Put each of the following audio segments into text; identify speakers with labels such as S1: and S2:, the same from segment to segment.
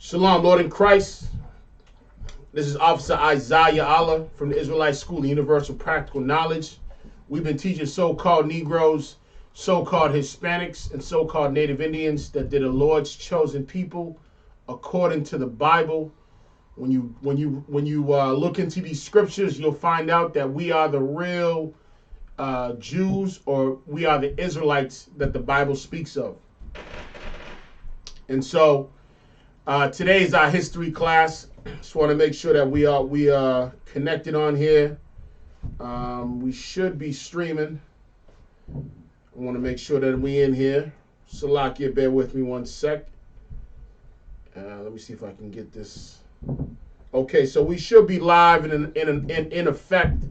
S1: Shalom, Lord in Christ. This is Officer Isaiah Allah from the Israelite School of Universal Practical Knowledge. We've been teaching so-called Negroes, so-called Hispanics, and so-called Native Indians that they're the Lord's chosen people according to the Bible. When you look into these scriptures, you'll find out that we are the real Jews, or we are the Israelites that the Bible speaks of. And so today is our history class. Just want to make sure that we are connected on here. We should be streaming. I want to make sure that we in here. Salakia, bear with me one sec. Let me see if I can get this. Okay, so we should be live in effect.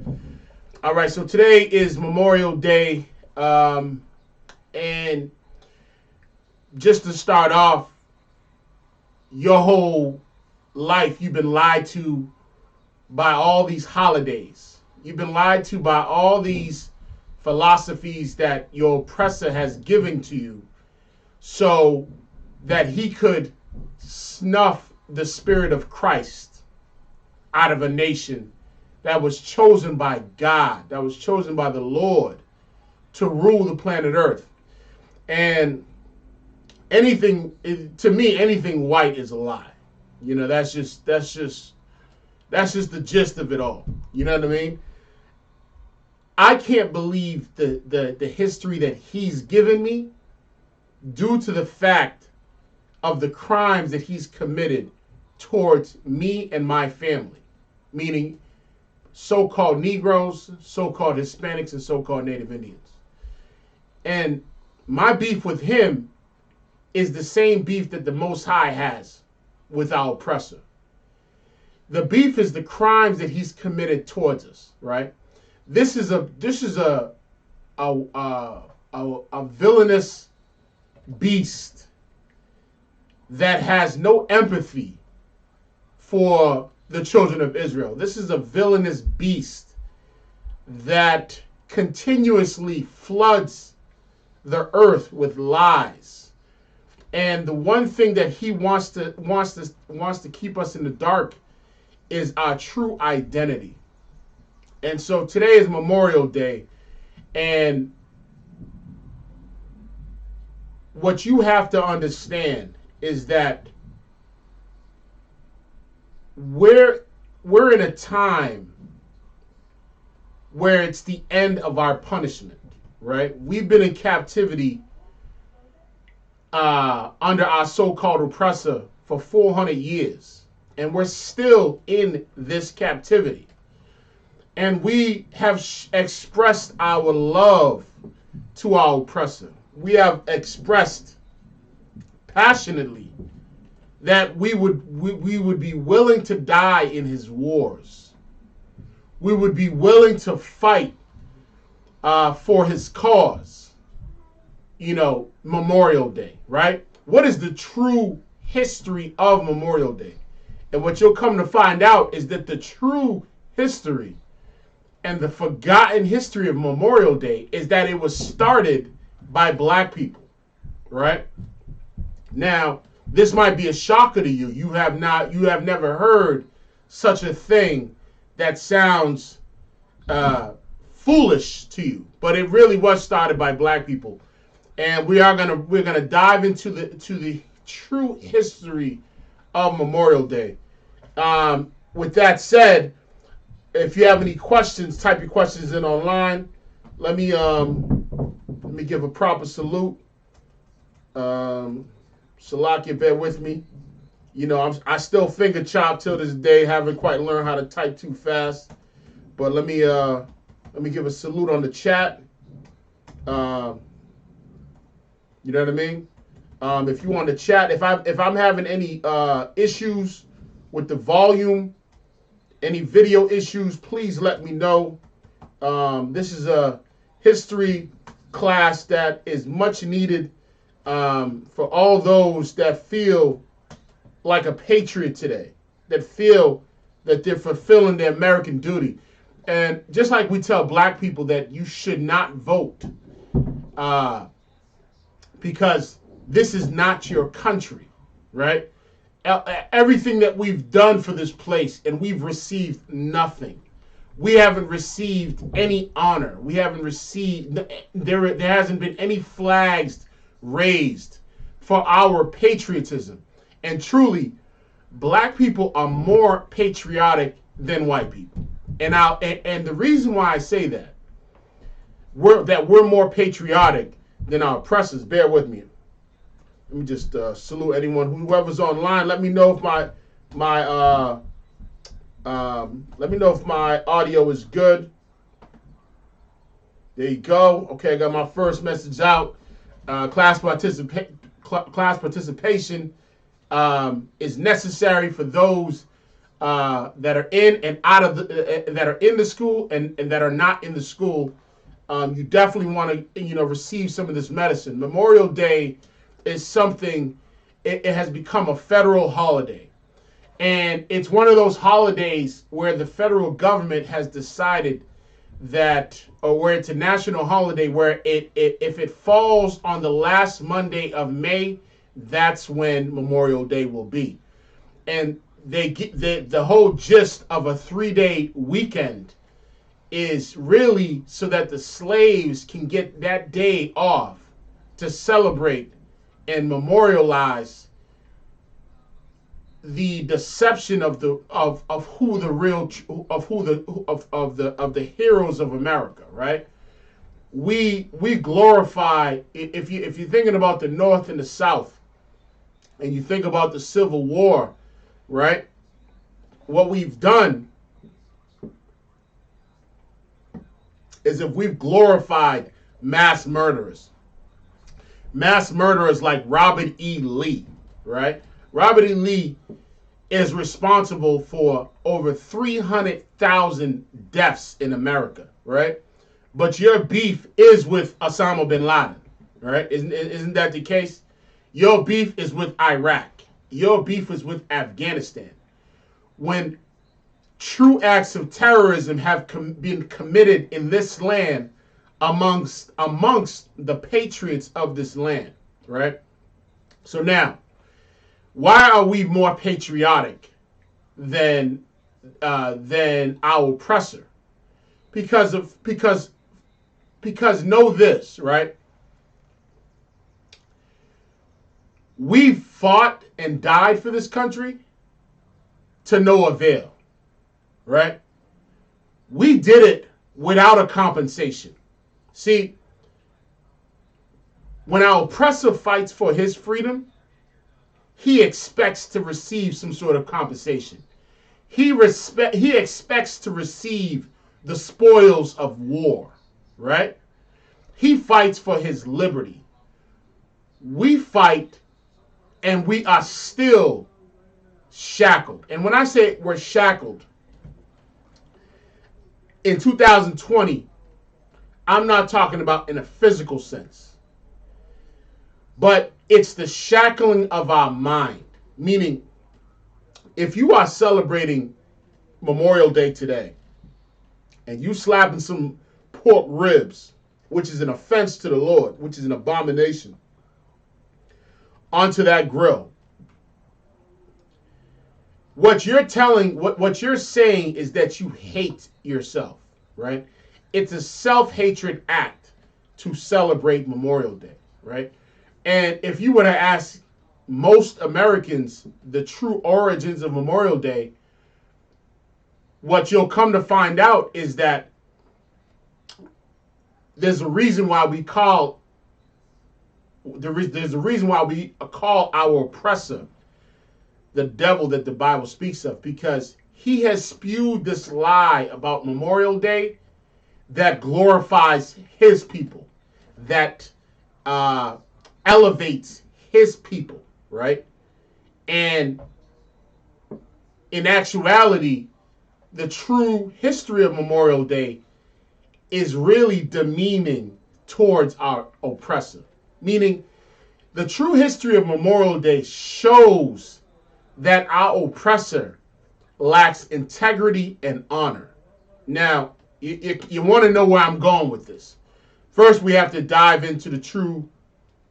S1: All right, so today is Memorial Day, and just to start off, your whole life you've been lied to by all these holidays. You've been lied to by all these philosophies that your oppressor has given to you so that he could snuff the spirit of Christ out of a nation that was chosen by God, that was chosen by the Lord to rule the planet Earth. And anything white is a lie. You know, that's just the gist of it all. You know what I mean? I can't believe the history that he's given me due to the fact of the crimes that he's committed towards me and my family, meaning so-called Negroes, so-called Hispanics, and so-called Native Indians. And my beef with him is the same beef that the Most High has with our oppressor. The beef is the crimes that he's committed towards us, right? This is a villainous beast that has no empathy for the children of Israel. This is a villainous beast that continuously floods the earth with lies. And the one thing that he wants to keep us in the dark is our true identity. And so today is Memorial Day, and what you have to understand is that we're in a time where it's the end of our punishment, right? We've been in captivity under our so-called oppressor for 400 years, and we're still in this captivity. And we have expressed our love to our oppressor. We have expressed passionately that we would be willing to die in his wars. We would be willing to fight for his cause. You know, Memorial Day, right? What is the true history of Memorial Day? And what you'll come to find out is that the true history and the forgotten history of Memorial Day is that it was started by black people, right? Now, this might be a shocker to you. You have never heard such a thing that sounds foolish to you, but it really was started by black people. And we're gonna dive into the true history of Memorial Day. With that said, if you have any questions, type your questions in online. Let me give a proper salute. Salakia, bear with me. You know, I still finger chop till this day. Haven't quite learned how to type too fast. But let me give a salute on the chat. You know what I mean? If you want to chat, if I'm having any issues with the volume, any video issues, please let me know. This is a history class that is much needed for all those that feel like a patriot today, that feel that they're fulfilling their American duty. And just like we tell black people that you should not vote because this is not your country, right? everything that we've done for this place, and we've received nothing. We haven't received any honor. We haven't received, there hasn't been any flags raised for our patriotism. And truly, black people are more patriotic than white people. And the reason why I say that, we're more patriotic than our oppressors, bear with me. Let me just salute anyone, whoever's online. Let me know if my audio is good. There you go. Okay, I got my first message out. Class participation is necessary for those that are in and out of that are in the school and that are not in the school. You definitely want to receive some of this medicine. Memorial Day is something. It has become a federal holiday. And it's one of those holidays where the federal government has decided that, or where it's a national holiday, where if it falls on the last Monday of May, that's when Memorial Day will be. And the whole gist of a 3-day weekend is really so that the slaves can get that day off to celebrate and memorialize the deception of the heroes of America, right? We glorify, if you're thinking about the North and the South, and you think about the Civil War, right? What we've done is if we've glorified mass murderers like Robert E. Lee, right? Robert E. Lee is responsible for over 300,000 deaths in America, right? But your beef is with Osama bin Laden, right? Isn't that the case? Your beef is with Iraq. Your beef is with Afghanistan. When true acts of terrorism have been committed in this land amongst the patriots of this land, right? So now, why are we more patriotic than our oppressor? Because know this, right? We fought and died for this country to no avail, right? We did it without a compensation. See, when our oppressor fights for his freedom, he expects to receive some sort of compensation. He expects to receive the spoils of war, right? He fights for his liberty. We fight and we are still shackled. And when I say we're shackled, in 2020, I'm not talking about in a physical sense, but it's the shackling of our mind. Meaning, if you are celebrating Memorial Day today and you slapping some pork ribs, which is an offense to the Lord, which is an abomination, onto that grill, what you're saying is that you hate yourself, right? It's a self-hatred act to celebrate Memorial Day, right? And if you were to ask most Americans the true origins of Memorial Day, what you'll come to find out is that there's a reason why we call our oppressor the devil that the Bible speaks of, because he has spewed this lie about Memorial Day that glorifies his people, that elevates his people, right? And in actuality, the true history of Memorial Day is really demeaning towards our oppressor. Meaning, the true history of Memorial Day shows that our oppressor lacks integrity and honor. Now, you want to know where I'm going with this. First, we have to dive into the true,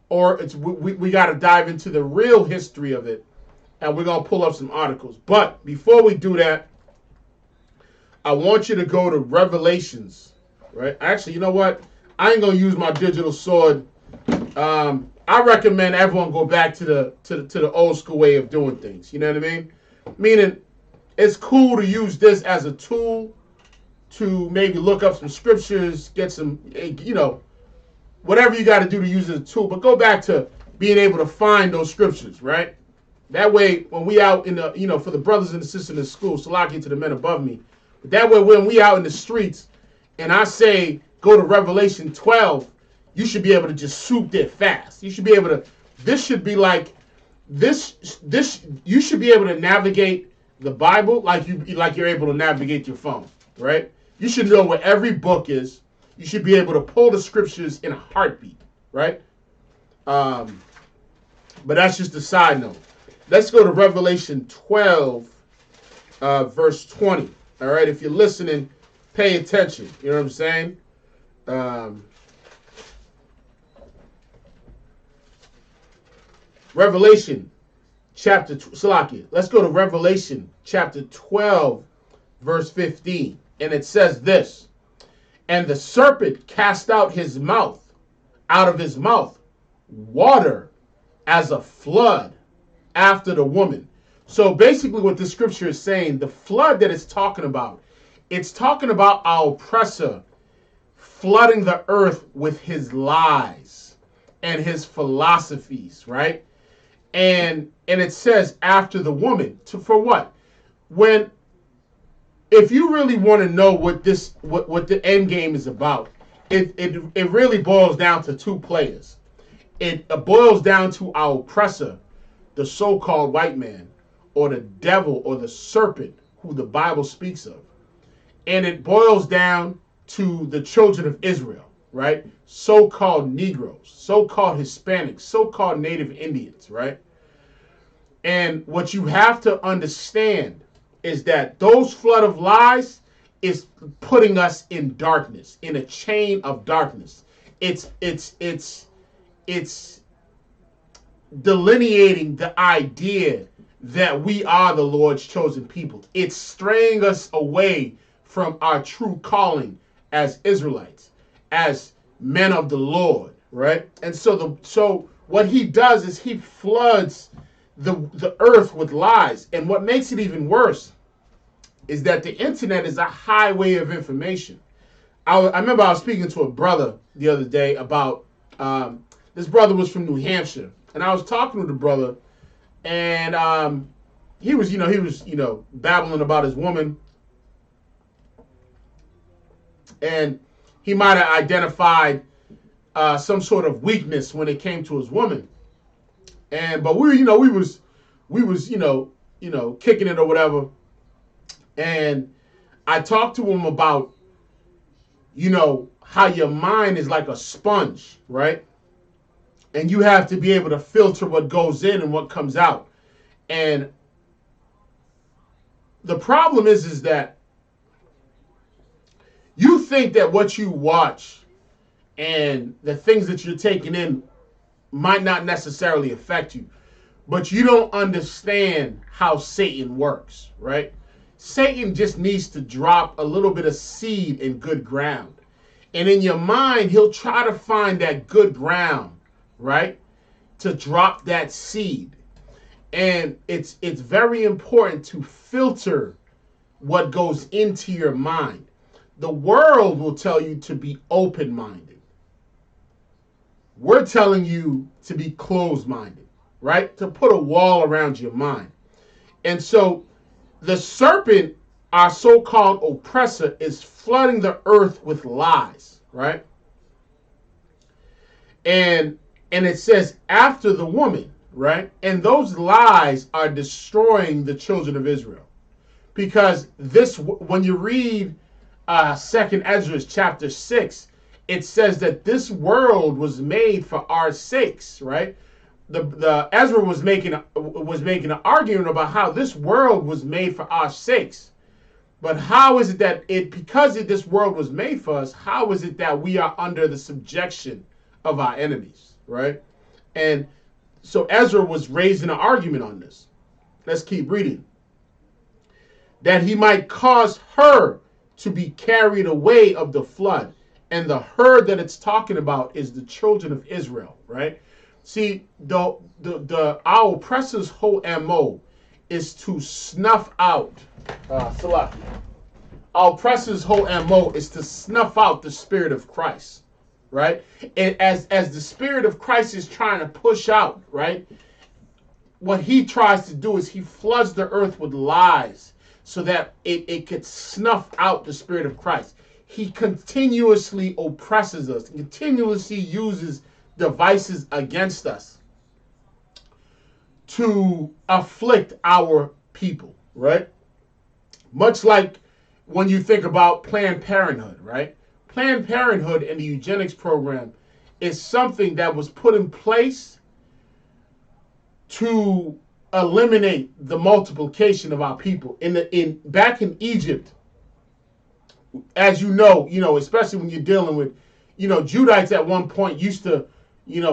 S1: we got to dive into the real history of it, and we're going to pull up some articles. But before we do that, I want you to go to Revelations, right? Actually, you know what? I ain't going to use my digital sword. I recommend everyone go back to the old school way of doing things. You know what I mean? Meaning, it's cool to use this as a tool to maybe look up some scriptures, get some, whatever you got to do to use it as a tool. But go back to being able to find those scriptures, right? That way, when we out in the, for the brothers and the sisters in the school, Salaki to the men above me. But that way, when we out in the streets, and I say go to Revelation 12, you should be able to just swoop there fast. You should be able to. This should be like this. You should be able to navigate the Bible like you're able to navigate your phone, right? You should know where every book is. You should be able to pull the scriptures in a heartbeat, right? But that's just a side note. Let's go to Revelation 12, verse 20. All right, if you're listening, pay attention. You know what I'm saying? Revelation chapter Salakia. Let's go to Revelation chapter 12, verse 15. And it says this: and the serpent cast out of his mouth, water as a flood after the woman. So basically what this scripture is saying, the flood that it's talking about our oppressor flooding the earth with his lies and his philosophies, right? And it says after the woman. For what? If you really want to know what the end game is about, it really boils down to two players. It boils down to our oppressor, the so-called white man, or the devil, or the serpent, who the Bible speaks of. And it boils down to the children of Israel, right? So-called Negroes, so-called Hispanics, so-called Native Indians, right? And what you have to understand is that those flood of lies is putting us in darkness, in a chain of darkness. It's delineating the idea that we are the Lord's chosen people. It's straying us away from our true calling as Israelites, as men of the Lord, right? And so what he does is he floods the earth with lies. And what makes it even worse is that the internet is a highway of information. I remember I was speaking to a brother the other day about, this brother was from New Hampshire, and I was talking to the brother, and he was babbling about his woman, and he might have identified some sort of weakness when it came to his woman. But we was kicking it or whatever. And I talked to him about, how your mind is like a sponge, right? And you have to be able to filter what goes in and what comes out. And the problem is that you think that what you watch and the things that you're taking in might not necessarily affect you, but you don't understand how Satan works, right? Satan just needs to drop a little bit of seed in good ground. And in your mind, he'll try to find that good ground, right? To drop that seed. And it's very important to filter what goes into your mind. The world will tell you to be open-minded. We're telling you to be closed-minded, right? To put a wall around your mind. And so the serpent, our so-called oppressor, is flooding the earth with lies, right? And it says after the woman, right? And those lies are destroying the children of Israel. Because when you read 2nd Ezra chapter 6, it says that this world was made for our sakes, right? The Ezra was making an argument about how this world was made for our sakes. But how is it that because this world was made for us, how is it that we are under the subjection of our enemies, right? And so Ezra was raising an argument on this. Let's keep reading. That he might cause her to be carried away of the flood. And the her that it's talking about is the children of Israel, right? See, our oppressor's whole MO is to snuff out Salaki. Our oppressor's whole MO is to snuff out the spirit of Christ, right? And as the spirit of Christ is trying to push out, right? What he tries to do is he floods the earth with lies so that it could snuff out the spirit of Christ. He continuously oppresses us, continuously uses devices against us to afflict our people, right? Much like when you think about Planned Parenthood, right? Planned Parenthood and the eugenics program is something that was put in place to eliminate the multiplication of our people. Back in Egypt, as you know, especially when you're dealing with, Judites at one point used to,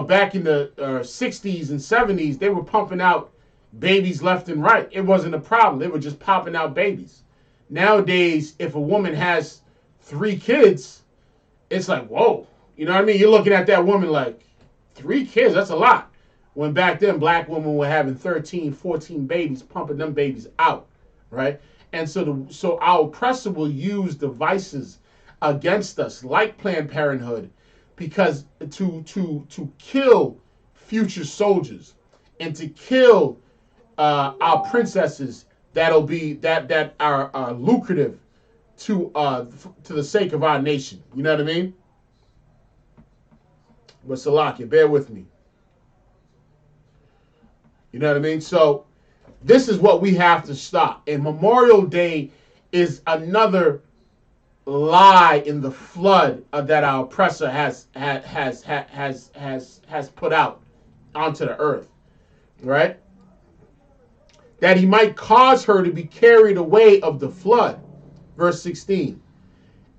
S1: back in the 60s and 70s, they were pumping out babies left and right. It wasn't a problem. They were just popping out babies. Nowadays, if a woman has 3 kids, it's like, whoa. You know what I mean? You're looking at that woman like, 3 kids, that's a lot. When back then, black women were having 13, 14 babies, pumping them babies out, right? And so our oppressor will use devices against us, like Planned Parenthood, because to kill future soldiers and to kill our princesses that are lucrative to the sake of our nation. You know what I mean? But Salakia, bear with me. You know what I mean? So this is what we have to stop. And Memorial Day is another lie in the flood that our oppressor has put out onto the earth, right? That he might cause her to be carried away of the flood. Verse 16.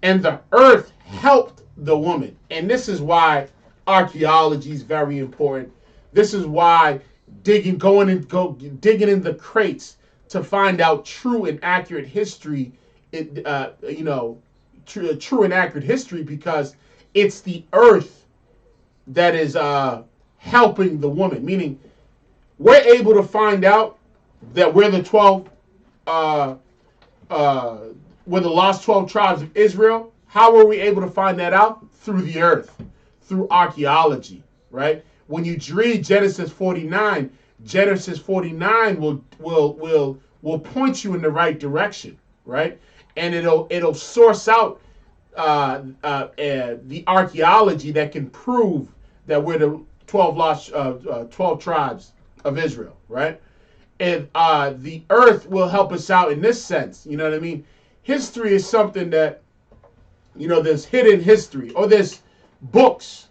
S1: And the earth helped the woman. And this is why archaeology is very important. This is why digging in the crates to find out true and accurate history, true and accurate history, because it's the earth that is helping the woman. Meaning, we're able to find out that we're the lost 12 tribes of Israel. How were we able to find that out? Through the earth, through archaeology, right? When you read Genesis 49, Genesis 49 will point you in the right direction, right? And it'll source out the archaeology that can prove that we're the 12 tribes of Israel, right? And the earth will help us out in this sense. You know what I mean? History is something that, there's hidden history, or there's books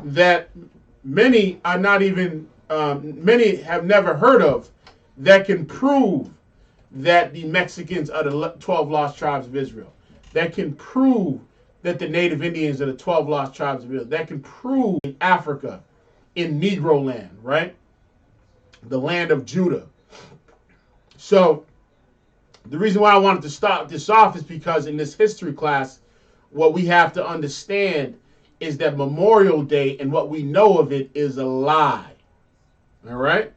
S1: that many are not even, many have never heard of, that can prove that the Mexicans are the 12 lost tribes of Israel. That can prove that the Native Indians are the 12 lost tribes of Israel. That can prove in Africa, in Negro land, right? The land of Judah. So the reason why I wanted to start this off is because in this history class, what we have to understand is that Memorial Day and what we know of it is a lie. All right.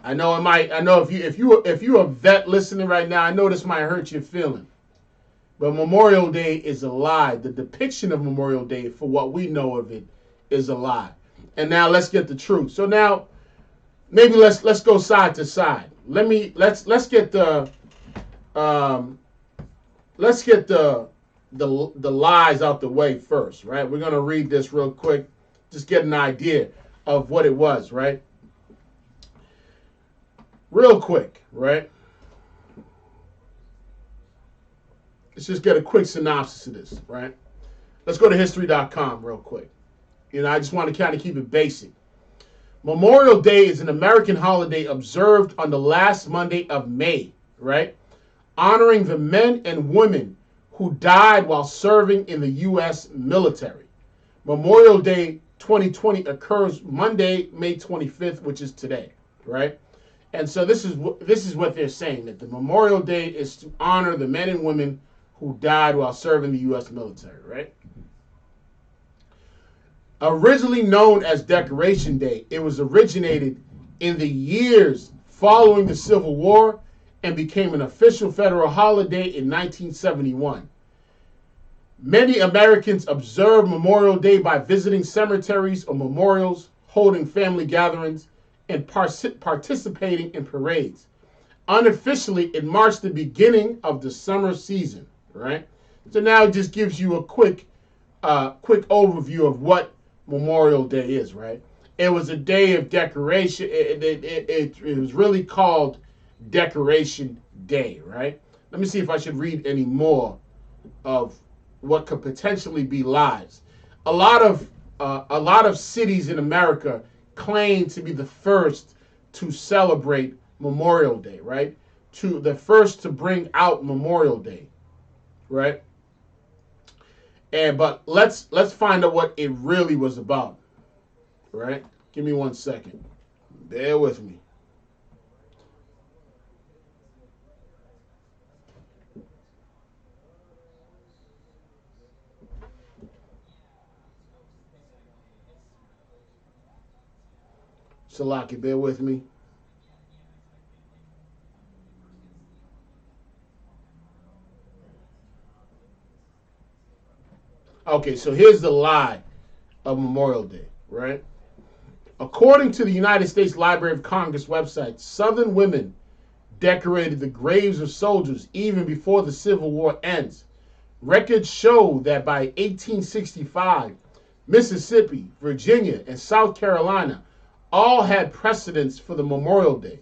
S1: I know it might. I know if you're a vet listening right now, I know this might hurt your feeling. But Memorial Day is a lie. The depiction of Memorial Day, for what we know of it, is a lie. And now let's get the truth. So now, maybe let's go side to side. Let's get the lies out the way first, right? We're gonna read this real quick, just get an idea of what it was, right? Real quick, right? Let's just get a quick synopsis of this, right? Let's go to history.com real quick. I just want to kind of keep it basic. Memorial Day is an American holiday observed on the last Monday of May, right? Honoring the men and women who died while serving in the U.S. military. Memorial Day 2020 occurs Monday, May 25th, which is today. right? And so this is what they're saying, that the Memorial Day is to honor the men and women who died while serving the U.S. military, right? Originally known as Decoration Day, it was originated in the years following the Civil War and became an official federal holiday in 1971. Many Americans observe Memorial Day by visiting cemeteries or memorials, holding family gatherings, and participating in parades. Unofficially, it marks the beginning of the summer season, right? So now it just gives you a quick overview of what Memorial Day is, right? It was a day of decoration. It was really called Decoration Day, right? Let me see if I should read any more of what could potentially be lies. A lot of cities in America claim to be the first to celebrate Memorial Day, right? To the first to bring out Memorial Day, right? But let's find out what it really was about, right? Give me 1 second. Bear with me. Salaki, bear with me. Okay, so here's the lie of Memorial Day, right? According to the United States Library of Congress website, Southern women decorated the graves of soldiers even before the Civil War ends. Records show that by 1865, Mississippi, Virginia, and South Carolina all had precedents for the Memorial Day.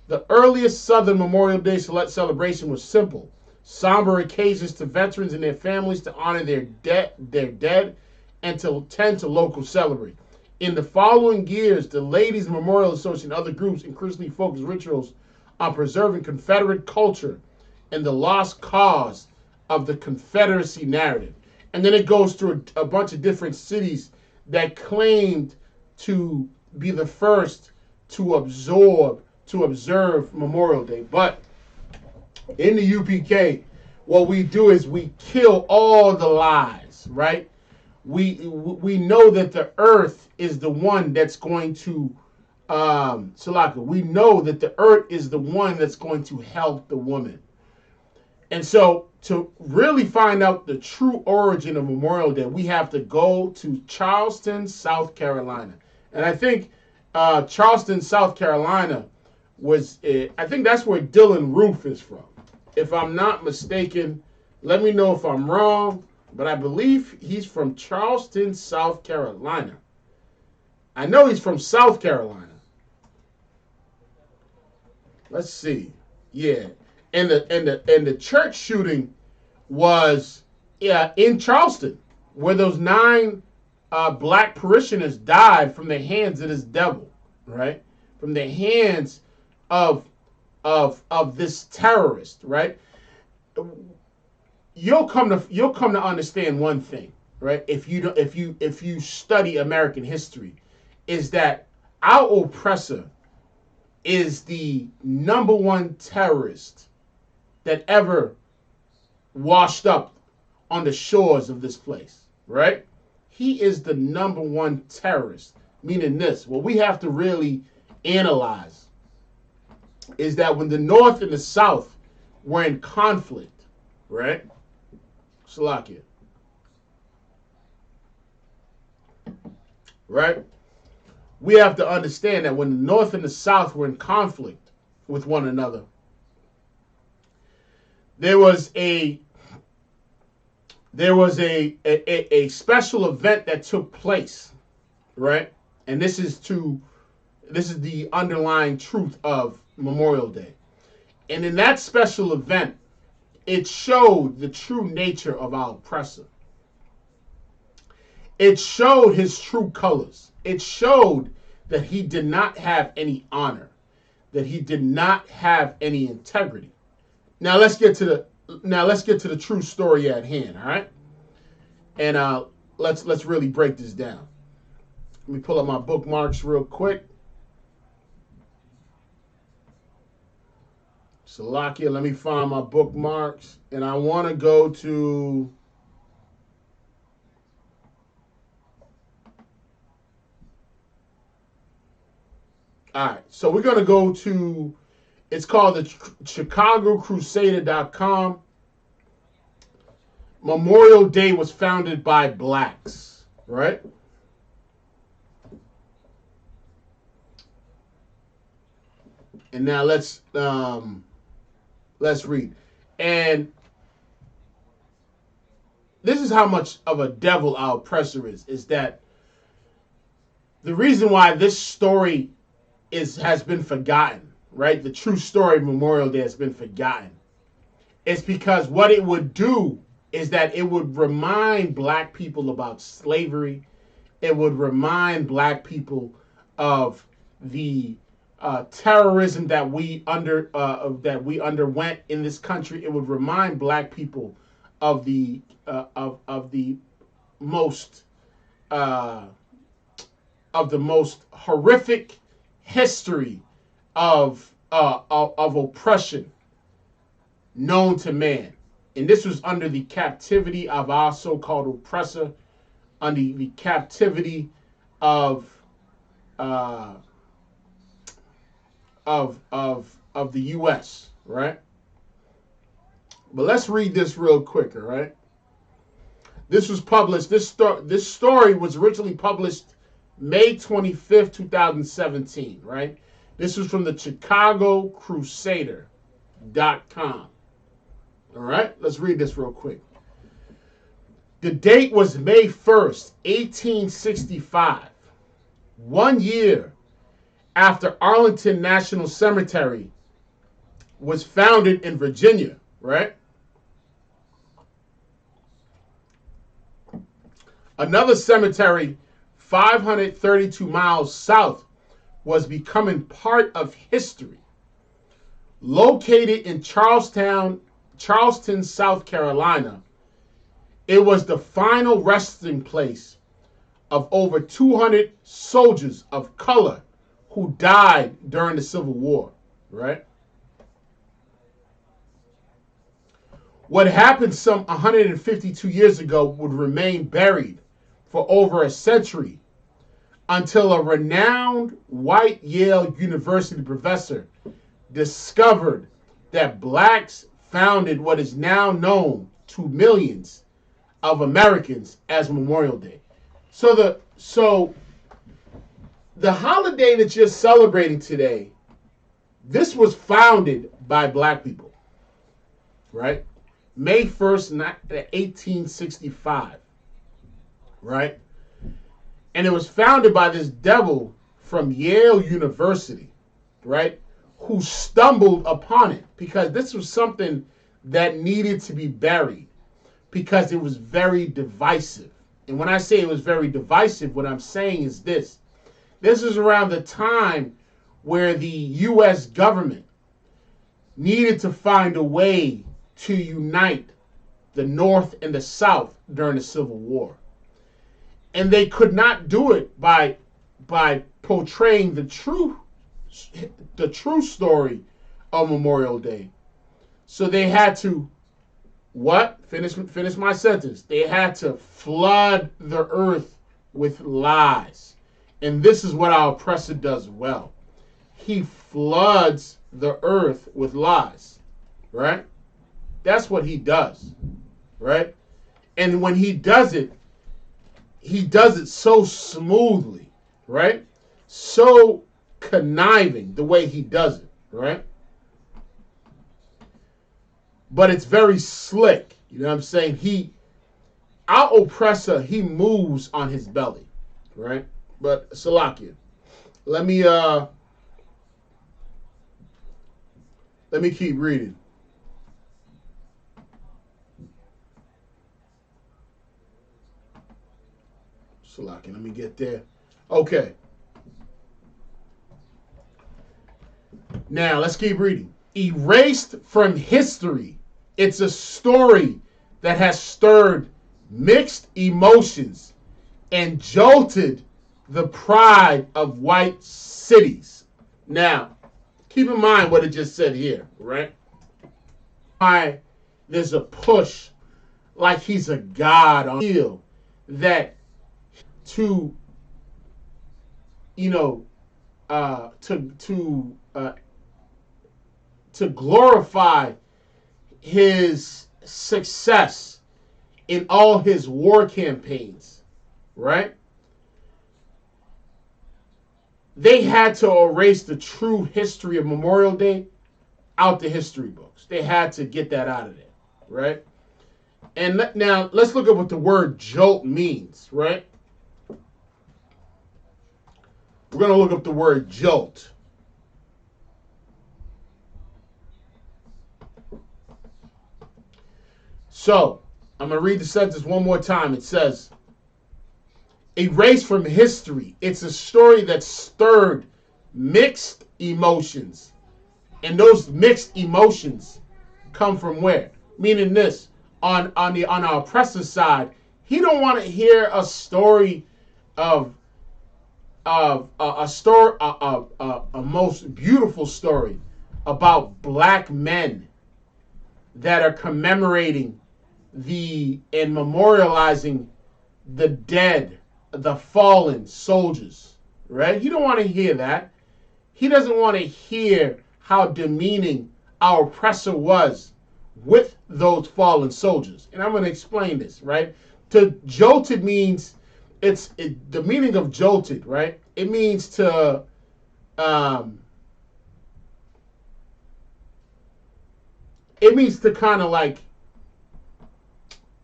S1: The earliest Southern Memorial Day celebration was simple: somber occasions to veterans and their families to honor their dead, and to tend to local celebrate. In the following years, the Ladies Memorial Association and other groups increasingly focused rituals on preserving Confederate culture and the lost cause of the Confederacy narrative. And then it goes through a bunch of different cities that claimed to be the first to observe Memorial Day. But in the UPK, what we do is we kill all the lies, right? We know that the earth is the one that's going to Salaka, we know that the earth is the one that's going to help the woman. And so to really find out the true origin of Memorial Day, we have to go to Charleston, South Carolina. And I think Charleston, South Carolina I think that's where Dylan Roof is from. If I'm not mistaken, let me know if I'm wrong, but I believe he's from Charleston, South Carolina. I know he's from South Carolina. Let's see. Yeah. And the church shooting was in Charleston, where those 9 black parishioners died from the hands of this devil, right? From the hands of this terrorist, right? You'll come to understand one thing, right? If you study American history, is that our oppressor is the number one terrorist that ever washed up on the shores of this place, right? He is the number one terrorist. Meaning this, what we have to really analyze is that when the North and the South were in conflict, right? Salakia. Right? We have to understand that when the North and the South were in conflict with one another, there was a special event that took place, right? And this is the underlying truth of Memorial Day. And in that special event, it showed the true nature of our oppressor. It showed his true colors. It showed that he did not have any honor, that he did not have any integrity. Now let's get to the true story at hand, all right? And let's really break this down. Let me pull up my bookmarks real quick. Salakia, let me find my bookmarks. And I want to go to... All right, so we're going to go to... It's called the ChicagoCrusader.com. Memorial Day was founded by blacks, right? And now let's read. And this is how much of a devil our oppressor is that the reason why this story has been forgotten, right? The true story of Memorial Day has been forgotten. It's because what it would do is that it would remind black people about slavery. It would remind black people of the terrorism that we underwent in this country. It would remind black people of the most horrific history of oppression known to man. And this was under the captivity of our so-called oppressor, under the captivity of the U.S., right? But let's read this real quick, all right? This was published. This story was originally published May 25th, 2017, right? This was from the ChicagoCrusader.com. All right, let's read this real quick. The date was May 1st, 1865. 1 year after Arlington National Cemetery was founded in Virginia, right? Another cemetery 532 miles south was becoming part of history. Located in Charleston, South Carolina, it was the final resting place of over 200 soldiers of color who died during the Civil War, right? What happened some 152 years ago would remain buried for over a century until a renowned white Yale University professor discovered that blacks founded what is now known to millions of Americans as Memorial Day. So the holiday that you're celebrating today, this was founded by black people, right? May 1st, 1865, right? And it was founded by this devil from Yale University, right? Who stumbled upon it because this was something that needed to be buried because it was very divisive. And when I say it was very divisive, what I'm saying is this. This is around the time where the U.S. government needed to find a way to unite the North and the South during the Civil War. And they could not do it by portraying the true story of Memorial Day. So they had to, finish my sentence. They had to flood the earth with lies. And this is what our oppressor does well. He floods the earth with lies, right? That's what he does, right? And when he does it so smoothly, right? So conniving the way he does it, right? But it's very slick. You know what I'm saying? Our oppressor, he moves on his belly, right? But Salakia, let me keep reading. Salakia, let me get there. Okay. Now, let's keep reading. Erased from history, it's a story that has stirred mixed emotions and jolted the pride of white cities. Now, keep in mind what it just said here, right? why there's a push like he's a god on feel that to you know to glorify his success in all his war campaigns, right? They had to erase the true history of Memorial Day out the history books. They had to get that out of there, right? And now let's look at what the word jolt means, right? We're going to look up the word jolt. So, I'm going to read the sentence one more time. It says, erased from history. It's a story that stirred mixed emotions. And those mixed emotions come from where? Meaning this, on our oppressor side, he don't want to hear a story of a story, a most beautiful story about black men that are commemorating and memorializing the dead, the fallen soldiers, right? He don't want to hear that. He doesn't want to hear how demeaning our oppressor was with those fallen soldiers. And I'm going to explain this, right? To jolted means the meaning of jolted, right? It means to kind of like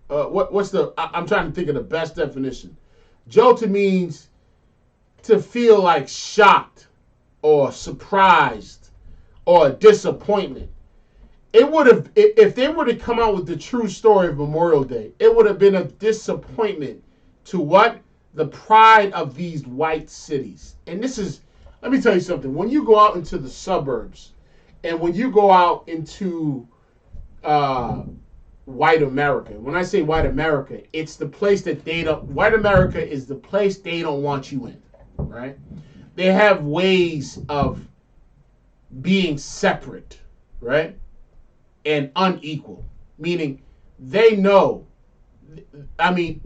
S1: I'm trying to think of the best definition. Jolted means to feel like shocked or surprised or disappointment. It would have, if they were to come out with the true story of Memorial Day, it would have been a disappointment to what? The pride of these white cities. And this is, let me tell you something. When you go out into the suburbs and when you go out into white America, when I say white America, it's the place that white America is the place they don't want you in, right? They have ways of being separate, right? And unequal, meaning they know. I mean,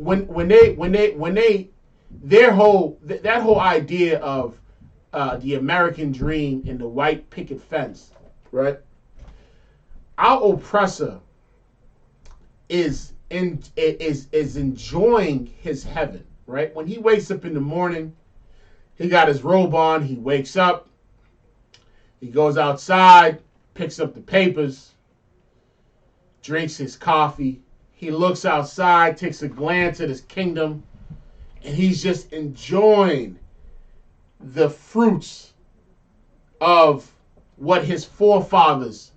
S1: that whole idea of the American dream and the white picket fence, right? Our oppressor is enjoying his heaven, right? When he wakes up in the morning, he got his robe on. He wakes up. He goes outside, picks up the papers, drinks his coffee. He looks outside, takes a glance at his kingdom, and he's just enjoying the fruits of what his forefathers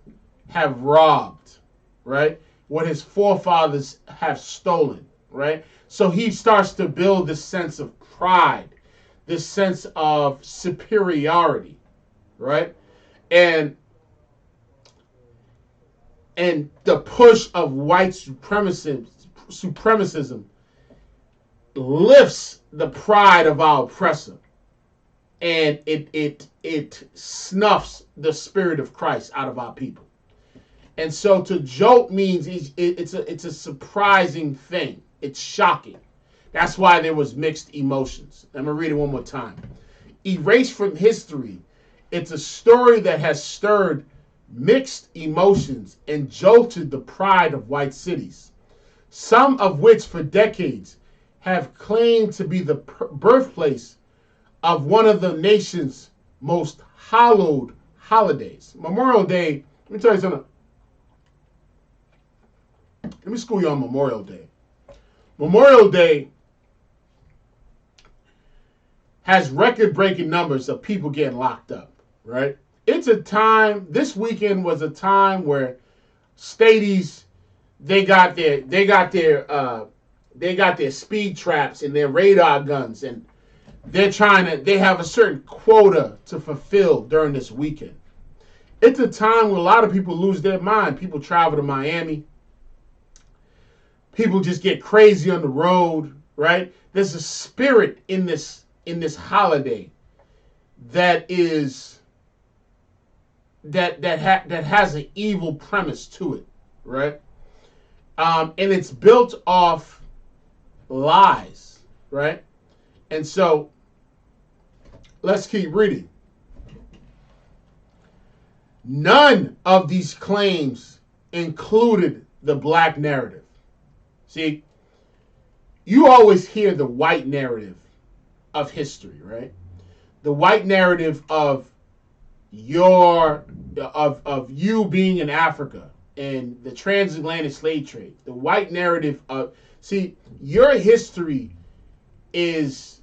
S1: have robbed, right? What his forefathers have stolen, right? So he starts to build this sense of pride, this sense of superiority, right? And the push of white supremacism lifts the pride of our oppressor, and it snuffs the spirit of Christ out of our people. And so to jolt means it's a surprising thing. It's shocking. That's why there was mixed emotions. I'm going to read it one more time. Erased from history, it's a story that has stirred mixed emotions and jolted the pride of white cities, some of which for decades have claimed to be the birthplace of one of the nation's most hallowed holidays. Memorial Day, let me tell you something. Let me school you on Memorial Day. Memorial Day has record-breaking numbers of people getting locked up, right? It's a time, this weekend was a time where stadies, they got their speed traps and their radar guns, and they have a certain quota to fulfill during this weekend. It's a time where a lot of people lose their mind. People travel to Miami. People just get crazy on the road, right? There's a spirit in this holiday that has an evil premise to it. right? And it's built off lies, right? And so let's keep reading. None of these claims included the black narrative. See, you always hear the white narrative of history, right? The white narrative of you being in Africa and the transatlantic slave trade. The white narrative of your history has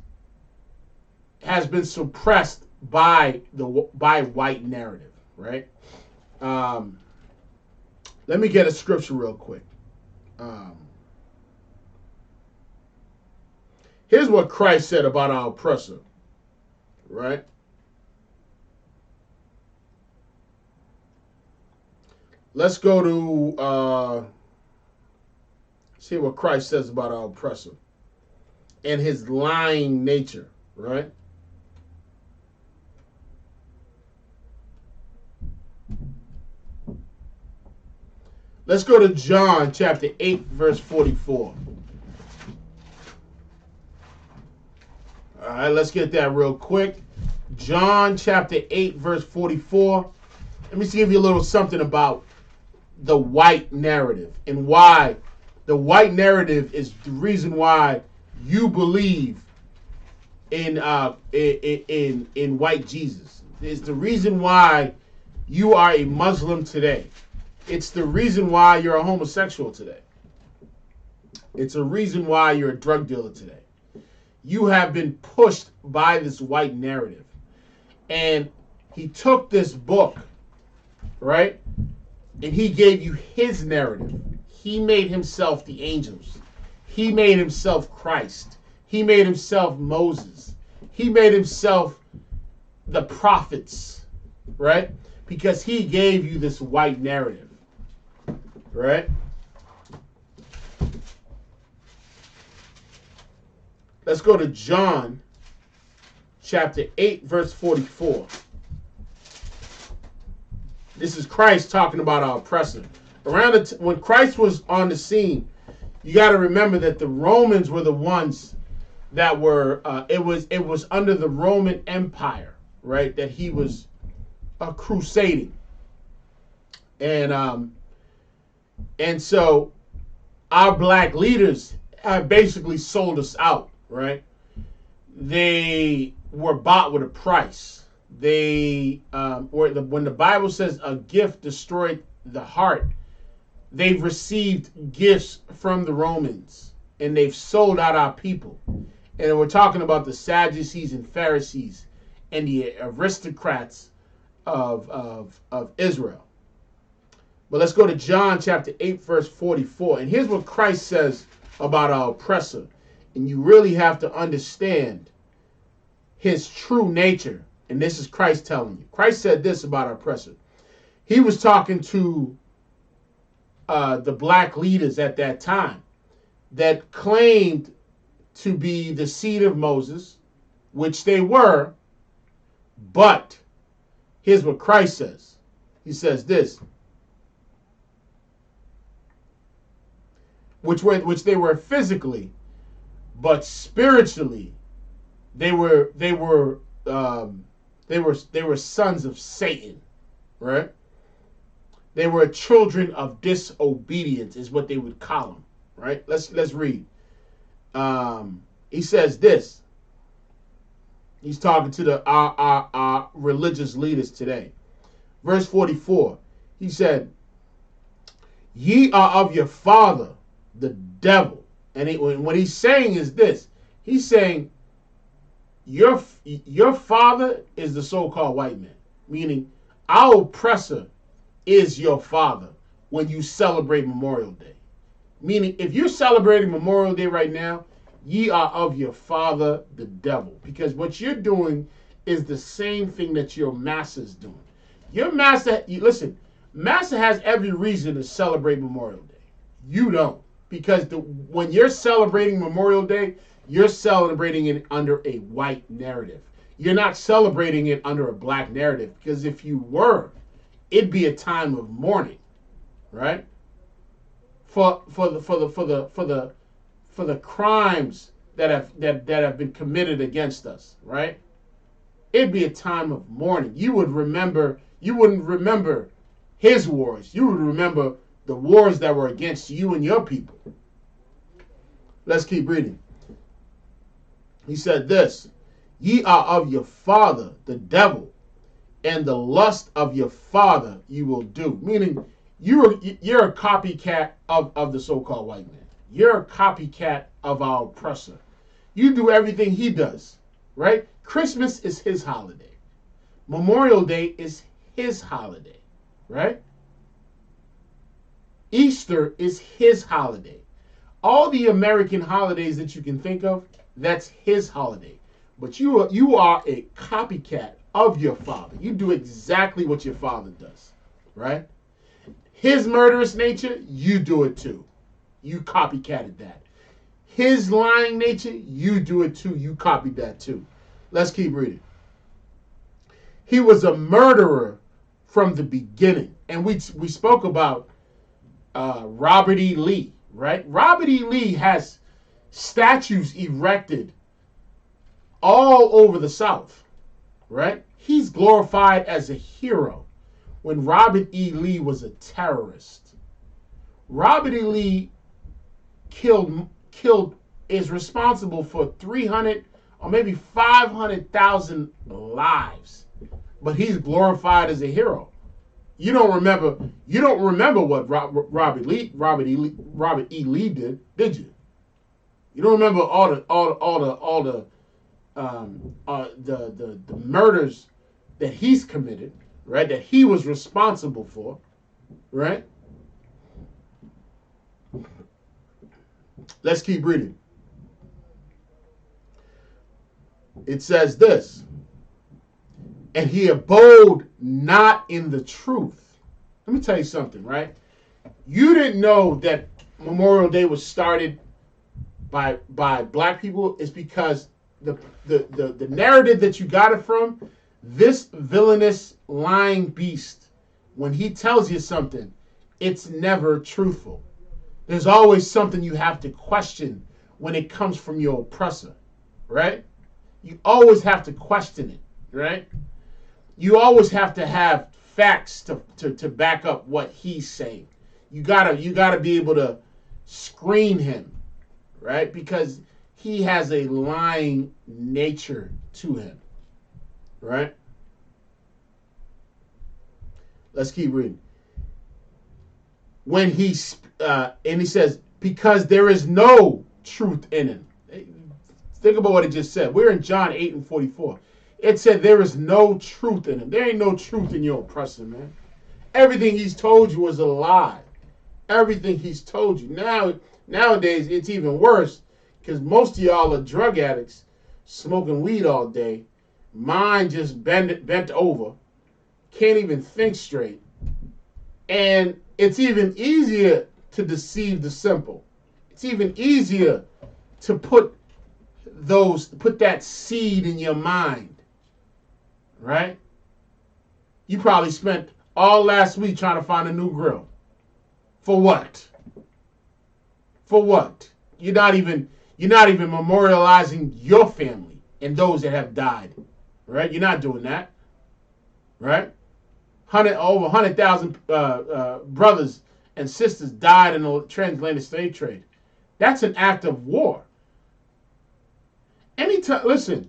S1: been suppressed by white narrative, right? Let me get a scripture real quick. Here's what Christ said about our oppressor, right? Let's go to see what Christ says about our oppressor and his lying nature, right? Let's go to John chapter 8, verse 44. All right, let's get that real quick. John chapter 8, verse 44. Let me give you a little something about the white narrative and why the white narrative is the reason why you believe in white Jesus. It's the reason why you are a Muslim today. It's the reason why you're a homosexual today. It's a reason why you're a drug dealer today. You have been pushed by this white narrative. And he took this book, right? And he gave you his narrative. He made himself the angels. He made himself Christ. He made himself Moses. He made himself the prophets, right? Because he gave you this white narrative, right? Let's go to John chapter 8, verse 44. This is Christ talking about our oppressor. When Christ was on the scene, you got to remember that the Romans were the ones that were, it was under the Roman Empire, right, that he was crusading. And so our black leaders have basically sold us out, right? They were bought with a price. When the Bible says a gift destroyed the heart, they've received gifts from the Romans and they've sold out our people. And we're talking about the Sadducees and Pharisees and the aristocrats of Israel. But let's go to John chapter 8, verse 44. And here's what Christ says about our oppressor. And you really have to understand his true nature. And this is Christ telling you. Christ said this about our oppressor. He was talking to the black leaders at that time that claimed to be the seed of Moses, which they were. But here's what Christ says. He says this. Which they were physically, but spiritually, they were sons of Satan, right? They were children of disobedience, is what they would call them, right? Let's read. He says this. He's talking to our religious leaders today. Verse 44. He said, "Ye are of your father, the devil." And what he's saying is this. He's saying, your father is the so-called white man. Meaning, our oppressor is your father when you celebrate Memorial Day. Meaning, if you're celebrating Memorial Day right now, ye are of your father, the devil. Because what you're doing is the same thing that your master's doing. Your master, listen, master has every reason to celebrate Memorial Day. You don't. Because when you're celebrating Memorial Day, you're celebrating it under a white narrative. You're not celebrating it under a black narrative. Because if you were, it'd be a time of mourning, right? for the crimes that have been committed against us, right? It'd be a time of mourning. You wouldn't remember his wars. You would remember the wars that were against you and your people. Let's keep reading. He said this, ye are of your father, the devil, and the lust of your father you will do. Meaning, you're a copycat of the so-called white man. You're a copycat of our oppressor. You do everything he does, right? Christmas is his holiday. Memorial Day is his holiday, right? Easter is his holiday. All the American holidays that you can think of, that's his holiday. But you are a copycat of your father. You do exactly what your father does, right? His murderous nature, you do it too. You copycatted that. His lying nature, you do it too. You copied that too. Let's keep reading. He was a murderer from the beginning. And we spoke about Robert E. Lee, right? Robert E. Lee has statues erected all over the South, right? He's glorified as a hero when Robert E. Lee was a terrorist. Robert E. Lee is responsible for 300 or maybe 500,000 lives, but he's glorified as a hero. You don't remember what Robert E. Lee did you? You don't remember all the murders that he's committed, right? That he was responsible for, right? Let's keep reading. It says this, and he abode not in the truth. Let me tell you something, right? You didn't know that Memorial Day was started by black people. Is because the narrative that you got it from, this villainous lying beast, when he tells you something, it's never truthful. There's always something you have to question when it comes from your oppressor, right? You always have to question it, right? You always have to have facts to back up what he's saying. You gotta be able to screen him, right? Because he has a lying nature to him, right? Let's keep reading. When he says, because there is no truth in him. Think about what it just said. We're in John 8:44. It said there is no truth in him. There ain't no truth in your oppressor, man. Everything he's told you was a lie. Everything he's told you. Nowadays, it's even worse because most of y'all are drug addicts smoking weed all day. Mind just bent over. Can't even think straight. And it's even easier to deceive the simple. It's even easier to put that seed in your mind, right? You probably spent all last week trying to find a new grill. For what? For what? You're not even memorializing your family and those that have died, right? You're not doing that, right? Over 100,000 brothers and sisters died in the transatlantic slave trade. That's an act of war. Listen,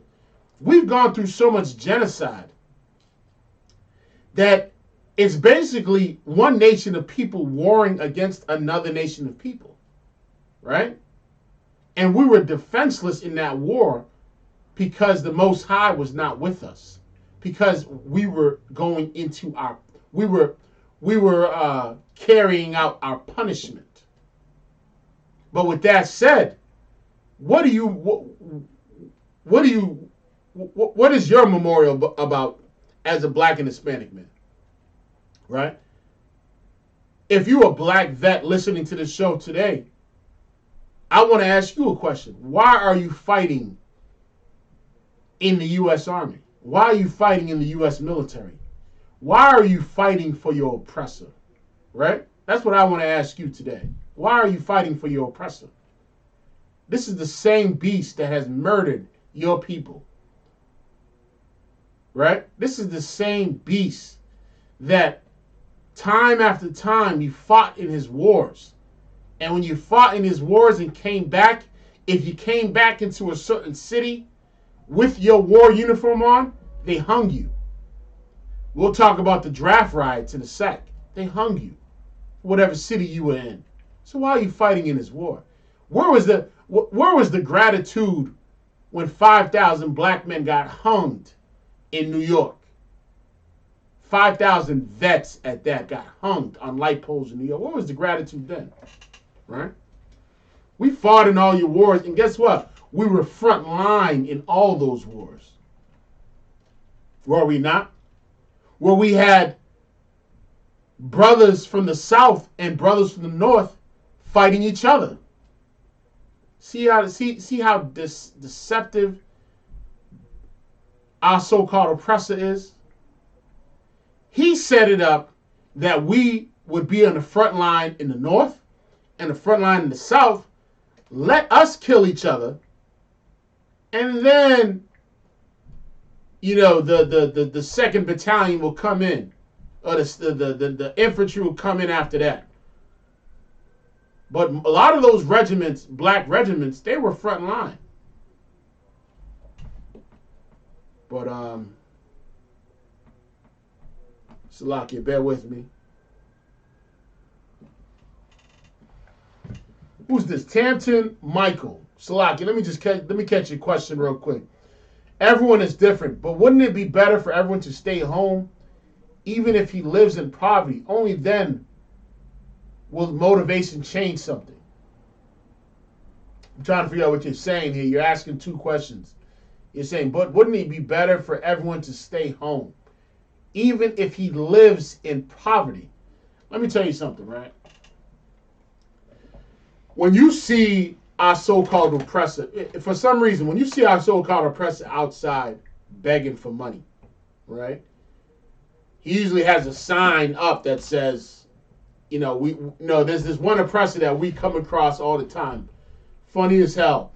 S1: we've gone through so much genocide that it's basically one nation of people warring against another nation of people, right? And we were defenseless in that war because the Most High was not with us, because we were going into we were carrying out our punishment. But with that said, what is your memorial about as a black and Hispanic man, right? If you're a black vet listening to this show today, I want to ask you a question. Why are you fighting in the U.S. Army? Why are you fighting in the U.S. military? Why are you fighting for your oppressor, right? That's what I want to ask you today. Why are you fighting for your oppressor? This is the same beast that has murdered your people. Right? This is the same beast that time after time you fought in his wars. And when you fought in his wars and came back, if you came back into a certain city with your war uniform on, they hung you. We'll talk about the draft riots in a sec. They hung you, whatever city you were in. So why are you fighting in his war? Where was the gratitude when 5,000 black men got hung in New York? 5,000 vets at that got hung on light poles in New York. What was the gratitude then? Right? We fought in all your wars, and guess what? We were front line in all those wars. Were we not? Where we had brothers from the South and brothers from the North fighting each other. See how deceptive our so-called oppressor is? He set it up that we would be on the front line in the North and the front line in the South. Let us kill each other, and then, you know, the second battalion will come in, or the infantry will come in after that. But a lot of those regiments, black regiments, they were front line. But Salakia, bear with me. Who's this? Tampton Michael. Salakia, let me catch your question real quick. Everyone is different, but wouldn't it be better for everyone to stay home, even if he lives in poverty? Only then will motivation change something. I'm trying to figure out what you're saying here. You're asking two questions. You're saying, but wouldn't it be better for everyone to stay home, even if he lives in poverty? Let me tell you something, right? When you see our so-called oppressor, for some reason, when you see our so-called oppressor outside begging for money, right? He usually has a sign up that says, you know, there's this one oppressor that we come across all the time. Funny as hell.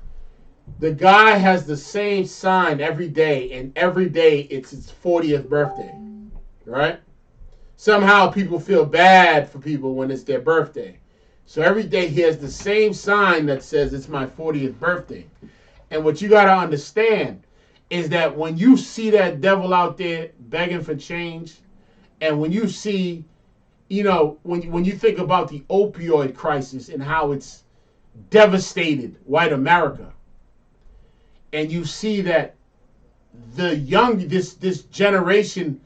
S1: The guy has the same sign every day, and every day it's his 40th birthday, right? Somehow people feel bad for people when it's their birthday. So every day he has the same sign that says it's my 40th birthday. And what you got to understand is that when you see that devil out there begging for change, and when you see, you know, when you think about the opioid crisis and how it's devastated white America, and you see that the young, this generation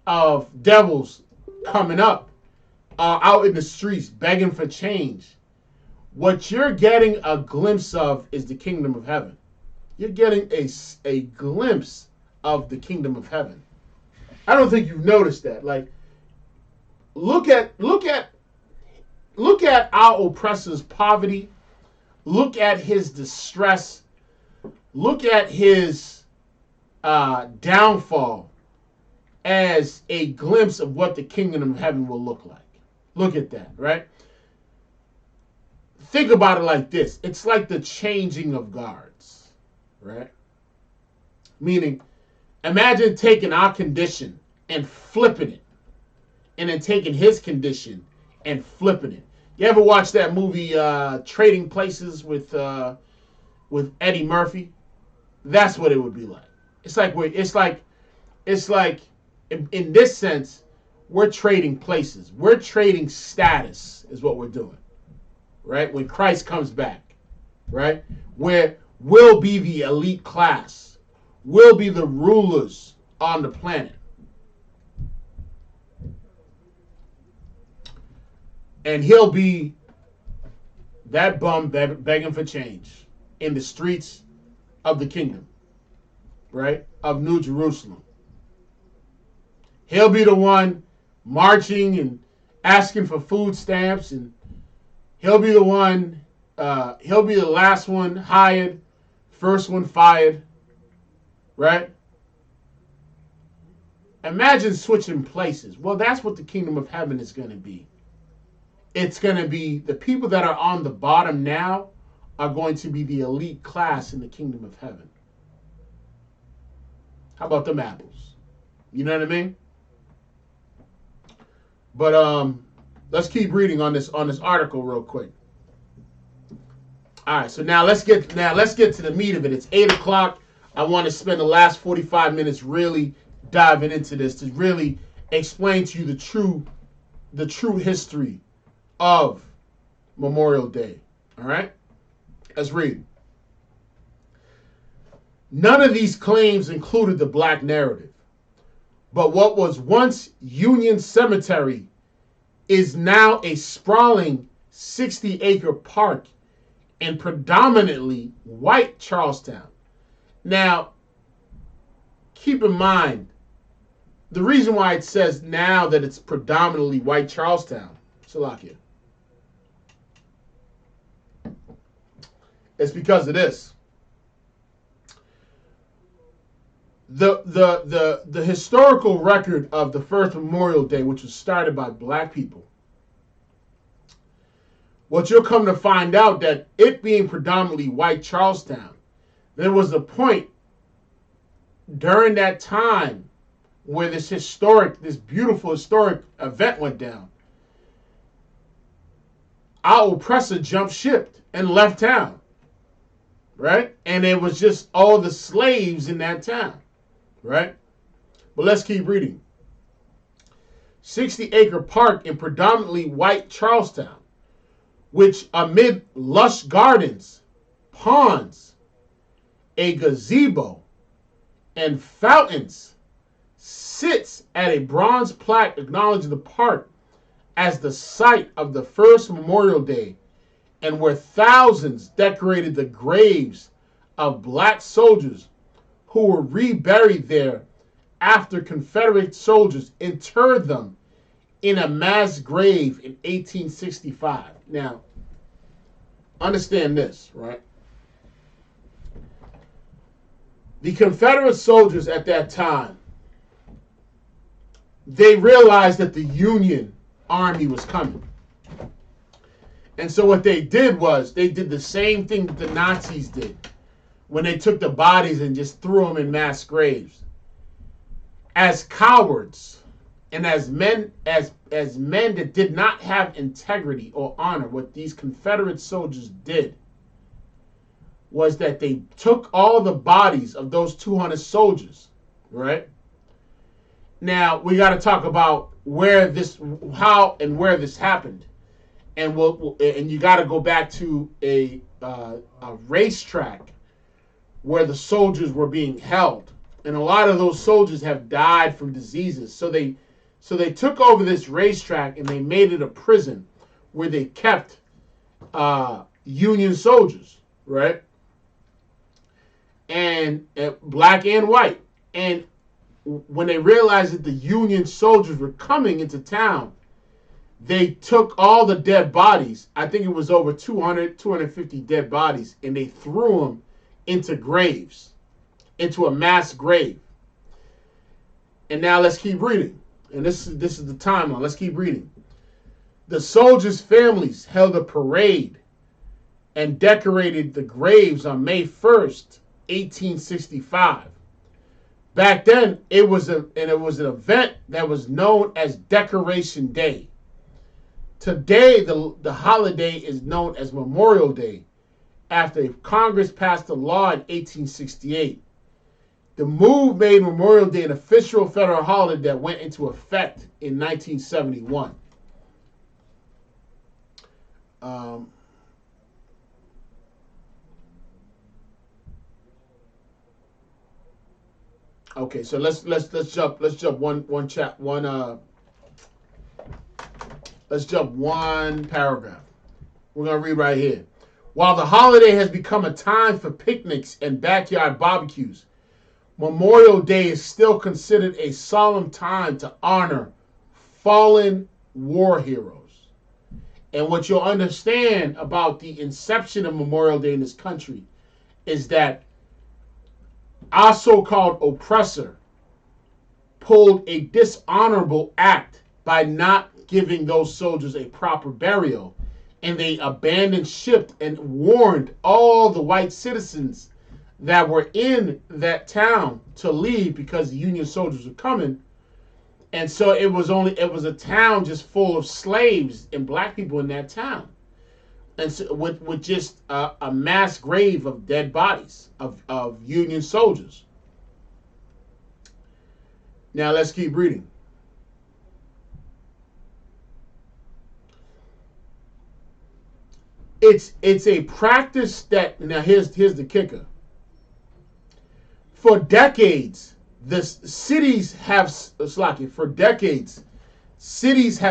S1: of devils coming up out in the streets begging for change, what you're getting a glimpse of is the kingdom of heaven. You're getting a glimpse of the kingdom of heaven. I don't think you've noticed that. Like, look at our oppressor's poverty. Look at his distress. Look at his downfall as a glimpse of what the kingdom of heaven will look like. Look at that, right? Think about it like this. It's like the changing of guards, right? Meaning, imagine taking our condition and flipping it, and then taking his condition and flipping it. You ever watch that movie Trading Places with Eddie Murphy? That's what it would be like. It's like in this sense, we're trading places. We're trading status is what we're doing. Right? When Christ comes back, right? Where we'll be the elite class. We'll be the rulers on the planet. And he'll be that bum begging for change in the streets of the kingdom, right? Of New Jerusalem. He'll be the one marching and asking for food stamps, and he'll be the one, he'll be the last one hired, first one fired, right? Imagine switching places. Well, that's what the kingdom of heaven is going to be. it's going to be the people that are on the bottom now are going to be the elite class in the kingdom of heaven. How about them apples? You know what I mean? But let's keep reading on this article real quick. All right, so now let's get to the meat of it. It's 8 o'clock. I want to spend the last 45 minutes really diving into this to really explain to you the true history of Memorial Day. All right, let's read. None of these claims included the black narrative, but what was once Union Cemetery is now a sprawling 60-acre park in predominantly white Charlestown. Now, keep in mind, the reason why it says now that it's predominantly white Charlestown, Salakia, it's because of this. The historical record of the first Memorial Day, which was started by black people, what you'll come to find out that it being predominantly white Charlestown, there was a point during that time where this beautiful historic event went down. Our oppressor jumped ship and left town, right? And it was just all the slaves in that town, right? But let's keep reading. 60-acre park in predominantly white Charlestown, which amid lush gardens, ponds, a gazebo, and fountains, sits at a bronze plaque acknowledging the park as the site of the first Memorial Day, and where thousands decorated the graves of black soldiers who were reburied there after Confederate soldiers interred them in a mass grave in 1865. Now, understand this, right? The Confederate soldiers at that time, they realized that the Union Army was coming. And so what they did was they did the same thing that the Nazis did when they took the bodies and just threw them in mass graves. As cowards and as men that did not have integrity or honor, what these Confederate soldiers did was that they took all the bodies of those 200 soldiers, right? Now, we got to talk about how and where this happened. And you got to go back to a racetrack where the soldiers were being held. And a lot of those soldiers have died from diseases. So they took over this racetrack and they made it a prison where they kept Union soldiers, right? And black and white. And when they realized that the Union soldiers were coming into town, they took all the dead bodies. I think it was over 250 dead bodies, and they threw them into graves, into a mass grave. And now let's keep reading. And this is the timeline. Let's keep reading. The soldiers' families held a parade and decorated the graves on May 1st, 1865. Back then, it was an event that was known as Decoration Day. Today, the holiday is known as Memorial Day after Congress passed a law in 1868. The move made Memorial Day an official federal holiday that went into effect in 1971. Okay, so let's jump one paragraph. We're gonna read right here. While the holiday has become a time for picnics and backyard barbecues, Memorial Day is still considered a solemn time to honor fallen war heroes. And what you'll understand about the inception of Memorial Day in this country is that our so-called oppressor pulled a dishonorable act by not giving those soldiers a proper burial. And they abandoned ship and warned all the white citizens that were in that town to leave because the Union soldiers were coming. And so it was a town just full of slaves and black people in that town. And so with just a mass grave of dead bodies of Union soldiers. Now let's keep reading. It's a practice that, now here's the kicker. For decades, cities have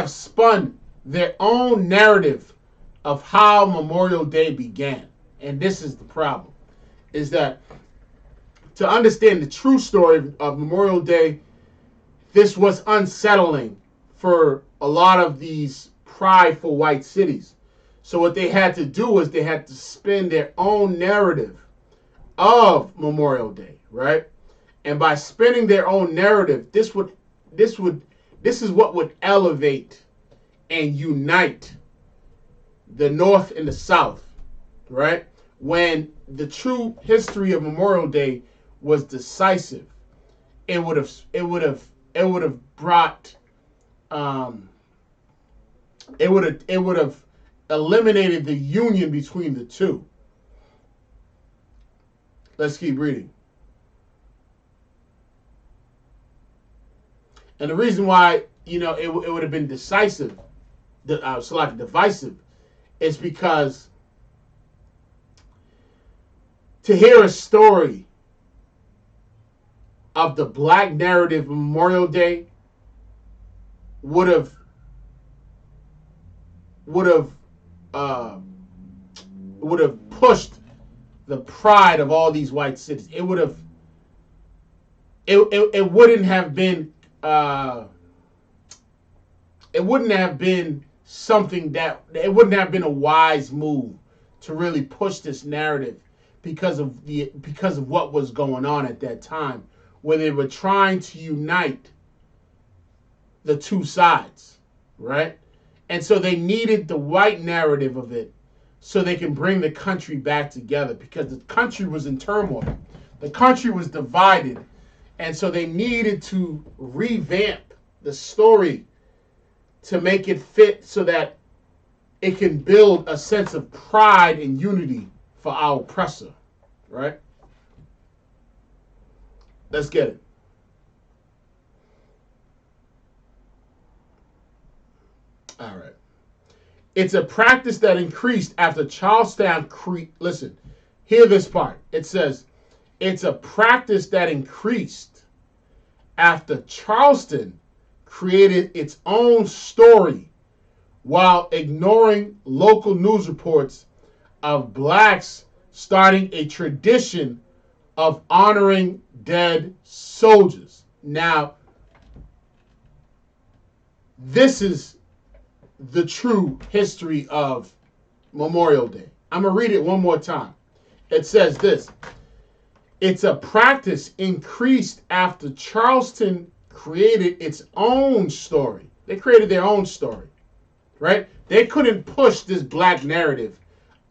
S1: spun their own narrative of how Memorial Day began. And this is the problem, is that to understand the true story of Memorial Day, this was unsettling for a lot of these prideful white cities. So what they had to do was they had to spin their own narrative of Memorial Day, right? And by spinning their own narrative, this is what would elevate and unite the North and the South, right? When the true history of Memorial Day was decisive, it would have brought it would have eliminated the union between the two. Let's keep reading. And the reason why, it would have been divisive, is because to hear a story of the black narrative of Memorial Day would have pushed the pride of all these white cities. It wouldn't have been something that, it wouldn't have been a wise move to really push this narrative because of what was going on at that time, where they were trying to unite the two sides, right? And so they needed the white narrative of it so they can bring the country back together, because the country was in turmoil. The country was divided. And so they needed to revamp the story to make it fit so that it can build a sense of pride and unity for our oppressor, right? Let's get it. All right. It's a practice that increased after Charlestown listen, hear this part. It says, it's a practice that increased after Charleston created its own story while ignoring local news reports of blacks starting a tradition of honoring dead soldiers. Now, this is the true history of Memorial Day. I'm going to read it one more time. It says this. It's a practice increased after Charleston created its own story. They created their own story, right? They couldn't push this black narrative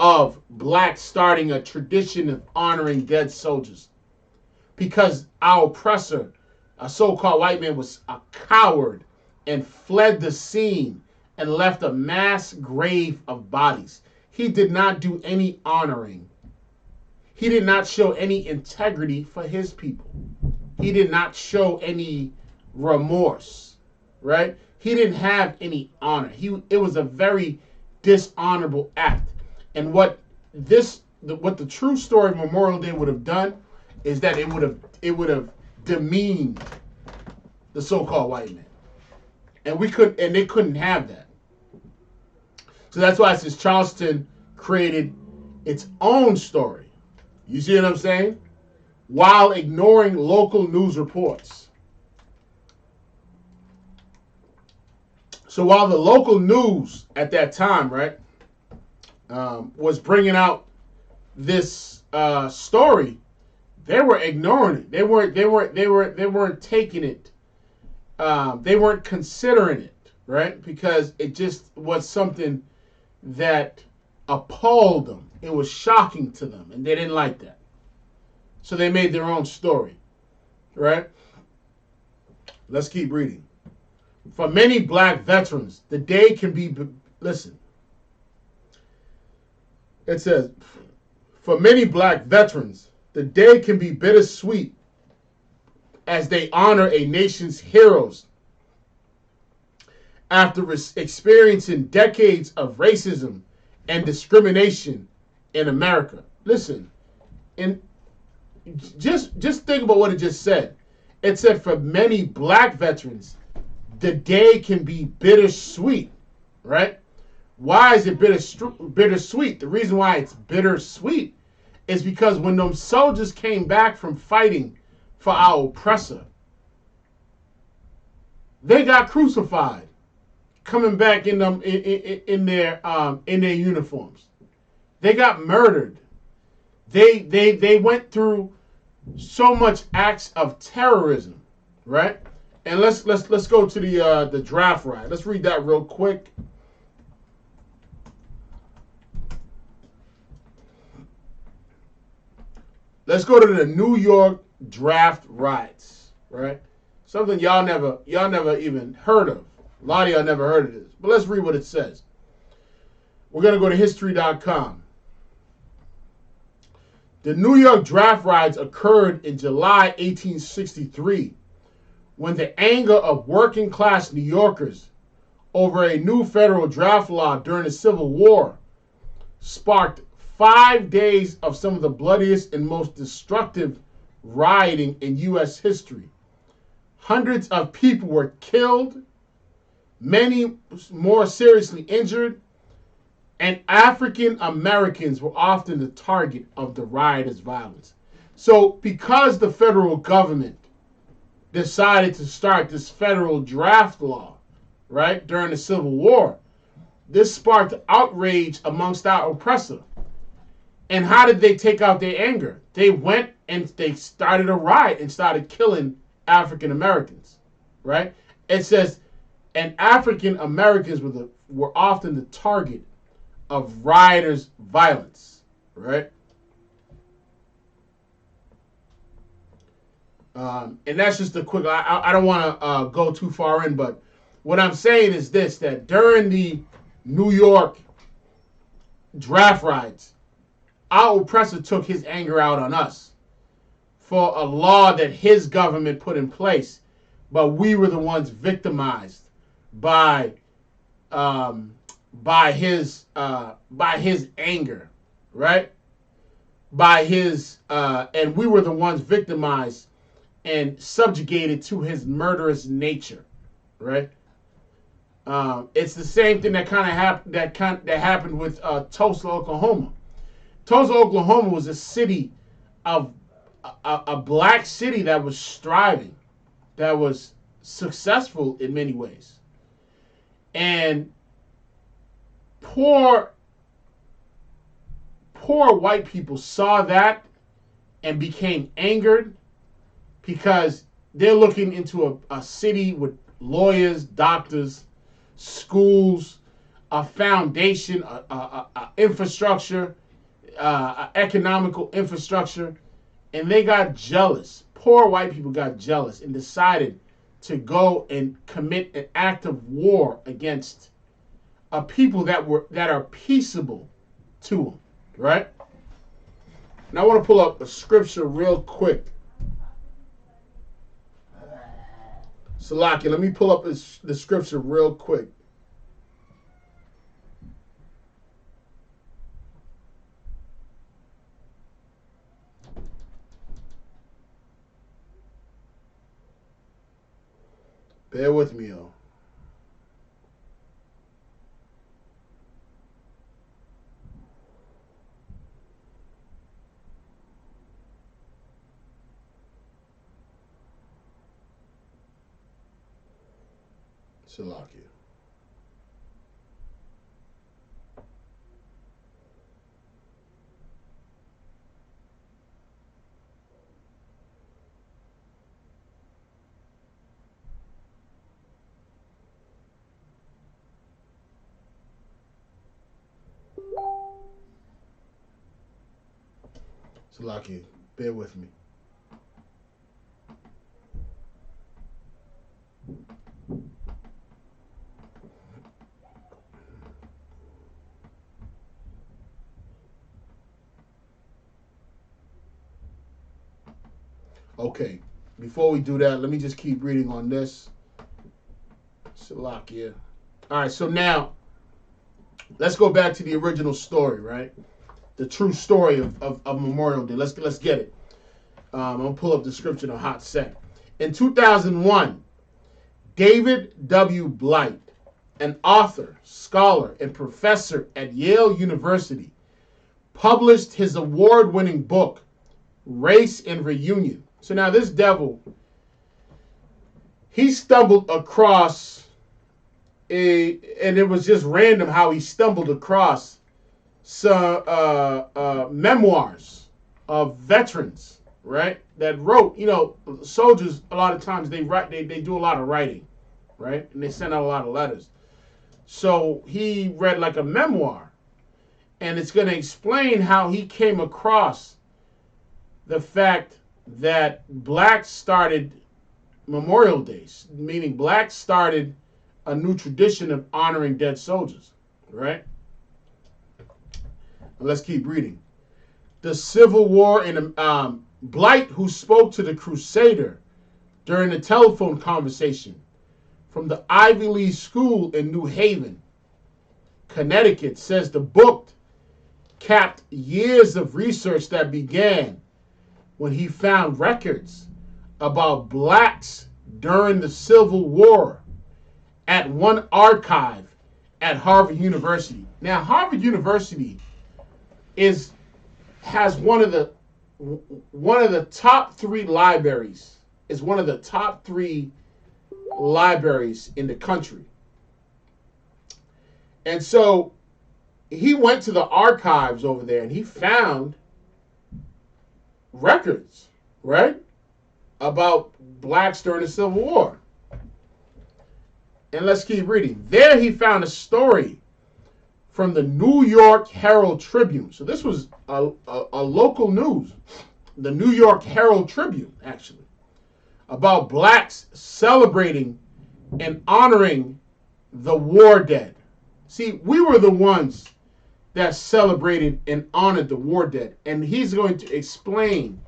S1: of blacks starting a tradition of honoring dead soldiers because our oppressor, a so-called white man, was a coward and fled the scene and left a mass grave of bodies. He did not do any honoring. He did not show any integrity for his people. He did not show any remorse, right? He didn't have any honor. It was a very dishonorable act. And what the true story of Memorial Day would have done is that it would have demeaned the so-called white man. And they couldn't have that. So that's why it says Charleston created its own story. You see what I'm saying? While ignoring local news reports. So while the local news at that time, right, was bringing out this story, they were ignoring it. They weren't taking it. They weren't considering it, right? Because it just was something that appalled them. It was shocking to them, and they didn't like that. So they made their own story, right? Let's keep reading. For many black veterans, the day can be, listen, it says, for many black veterans, the day can be bittersweet as they honor a nation's heroes after experiencing decades of racism and discrimination in America. Listen, and just think about what it just said. It said for many black veterans, the day can be bittersweet, right? Why is it bittersweet? The reason why it's bittersweet is because when those soldiers came back from fighting for our oppressor, they got crucified, coming back in them in their uniforms. They got murdered. They went through so much acts of terrorism, right? And let's go to the draft riot. Let's read that real quick. Let's go to the New York draft riots, right? Something y'all never even heard of. A lot of y'all never heard of this. But let's read what it says. We're going to go to history.com. The New York draft riots occurred in July 1863 when the anger of working class New Yorkers over a new federal draft law during the Civil War sparked 5 days of some of the bloodiest and most destructive rioting in U.S. history. Hundreds of people were killed, many more seriously injured, and African Americans were often the target of the riotous violence. So because the federal government decided to start this federal draft law, right, during the Civil War, this sparked outrage amongst our oppressor. And how did they take out their anger? They went and they started a riot and started killing African Americans, right? It says, and African Americans were often the target of rioters' violence, right? And that's just a quick. I don't want to go too far in, but what I'm saying is this: that during the New York draft riots, our oppressor took his anger out on us for a law that his government put in place, but we were the ones victimized by his anger, right? By his and we were the ones victimized and subjugated to his murderous nature, right? It's the same thing that happened with Tulsa, Oklahoma. Tulsa, Oklahoma was a city of a black city that was striving, that was successful in many ways. And poor white people saw that and became angered because they're looking into a city with lawyers, doctors, schools, a foundation, a infrastructure, economical infrastructure, and they got jealous. Poor white people got jealous and decided to go and commit an act of war against a people that are peaceable to them, right? Now I want to pull up a scripture real quick. Salaki, let me pull up the scripture real quick. Bear with me, y'all. Salakia. Lucky. Bear with me. Okay, before we do that, let me just keep reading on this. Salakia. All right, so now let's go back to the original story, right? The true story of Memorial Day. Let's get it. I'm gonna pull up the scripture in a hot sec. In 2001, David W. Blight, an author, scholar, and professor at Yale University, published his award-winning book, Race and Reunion. So now this devil, he stumbled across and it was just random how he stumbled across some memoirs of veterans, right? That wrote, soldiers a lot of times they do a lot of writing, right? And they send out a lot of letters. So he read like a memoir, and it's going to explain how he came across the fact that blacks started Memorial Days, meaning blacks started a new tradition of honoring dead soldiers, right? Let's keep reading. The Civil War in Blight, who spoke to the Crusader during a telephone conversation from the Ivy League School in New Haven, Connecticut, says the book capped years of research that began when he found records about blacks during the Civil War at one archive at Harvard University. Now, Harvard University has one of the top three libraries. Is one of the top three libraries in the country. And so he went to the archives over there and he found records, right, about blacks during the Civil War. And let's keep reading. There he found a story from the New York Herald Tribune. So this was a local news, the New York Herald Tribune, actually, about blacks celebrating and honoring the war dead. See, we were the ones that celebrated and honored the war dead. And he's going to explain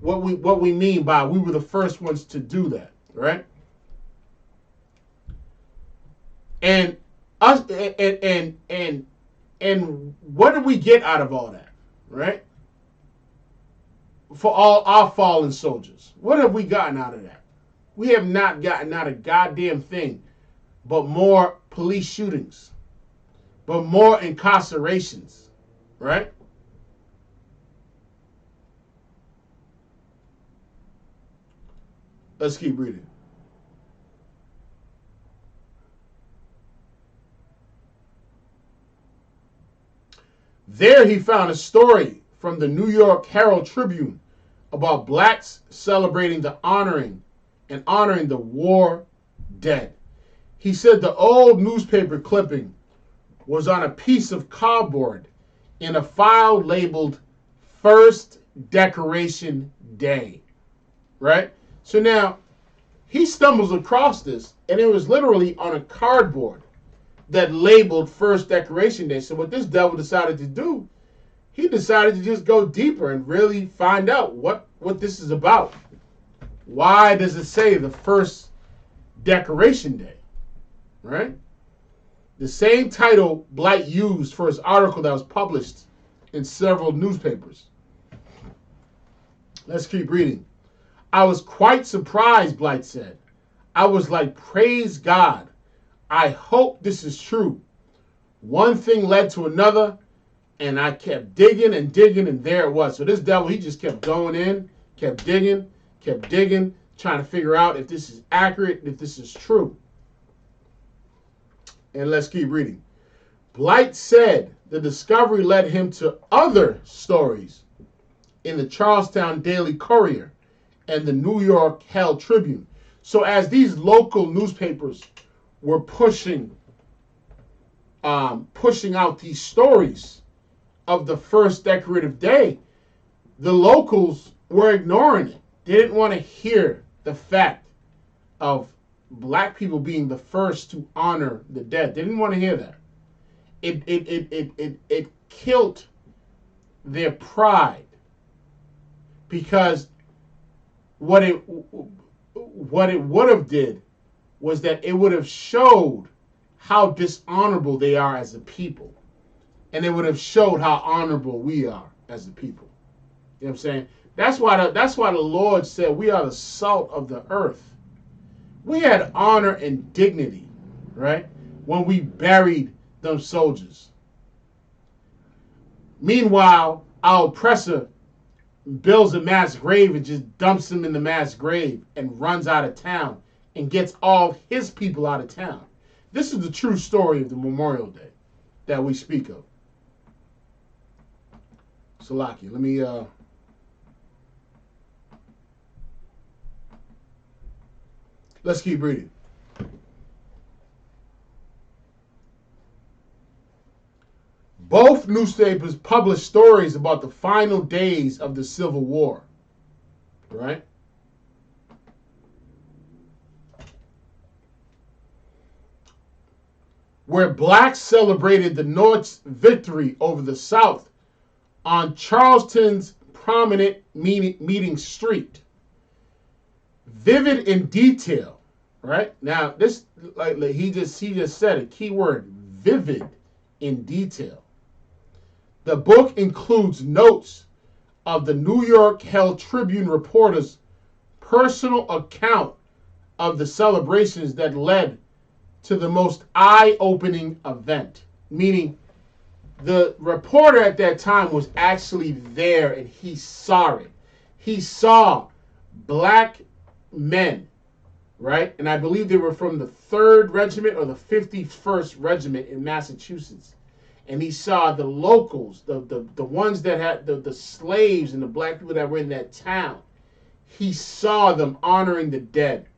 S1: what we mean by we were the first ones to do that, right? And us and what did we get out of all that, right? For all our fallen soldiers, what have we gotten out of that? We have not gotten out a goddamn thing, but more police shootings, but more incarcerations, right? Let's keep reading. There he found a story from the New York Herald Tribune about blacks celebrating the honoring the war dead. He said the old newspaper clipping was on a piece of cardboard in a file labeled First Decoration Day, right? So now he stumbles across this, and it was literally on a cardboard that labeled First Decoration Day. So what this devil decided to do, he decided to just go deeper and really find out what this is about. Why does it say the First Decoration Day, right? The same title Blight used for his article that was published in several newspapers. Let's keep reading. I was quite surprised, Blight said. I was like, praise God. I hope this is true. One thing led to another, and I kept digging, and there it was. So this devil, he just kept going in, kept digging, trying to figure out if this is accurate, if this is true. And let's keep reading. Blight said the discovery led him to other stories in the Charlestown Daily Courier and the New York Herald Tribune. So as these local newspapers were pushing out these stories of the First Decorative Day, The locals were ignoring it. They didn't want to hear the fact of black people being the first to honor the dead. They didn't want to hear that. It killed their pride, because what it would have did was that it would have showed how dishonorable they are as a people, and it would have showed how honorable we are as a people. You know what I'm saying? That's why the Lord said we are the salt of the earth. We had honor and dignity, right, when we buried them soldiers. Meanwhile, our oppressor builds a mass grave and just dumps them in the mass grave and runs out of town and gets all his people out of town. This is the true story of the Memorial Day that we speak of. Salaki, let me let's keep reading. Both newspapers published stories about the final days of the Civil War, right? Where blacks celebrated the North's victory over the South on Charleston's prominent meeting street. Vivid in detail, right? Now, this, like he just said a key word, vivid in detail. The book includes notes of the New York Herald Tribune reporter's personal account of the celebrations that led to the most eye-opening event. Meaning, the reporter at that time was actually there and he saw it. He saw black men, right? And I believe they were from the 3rd Regiment or the 51st Regiment in Massachusetts. And he saw the locals, the ones that had the slaves and the black people that were in that town. He saw them honoring the dead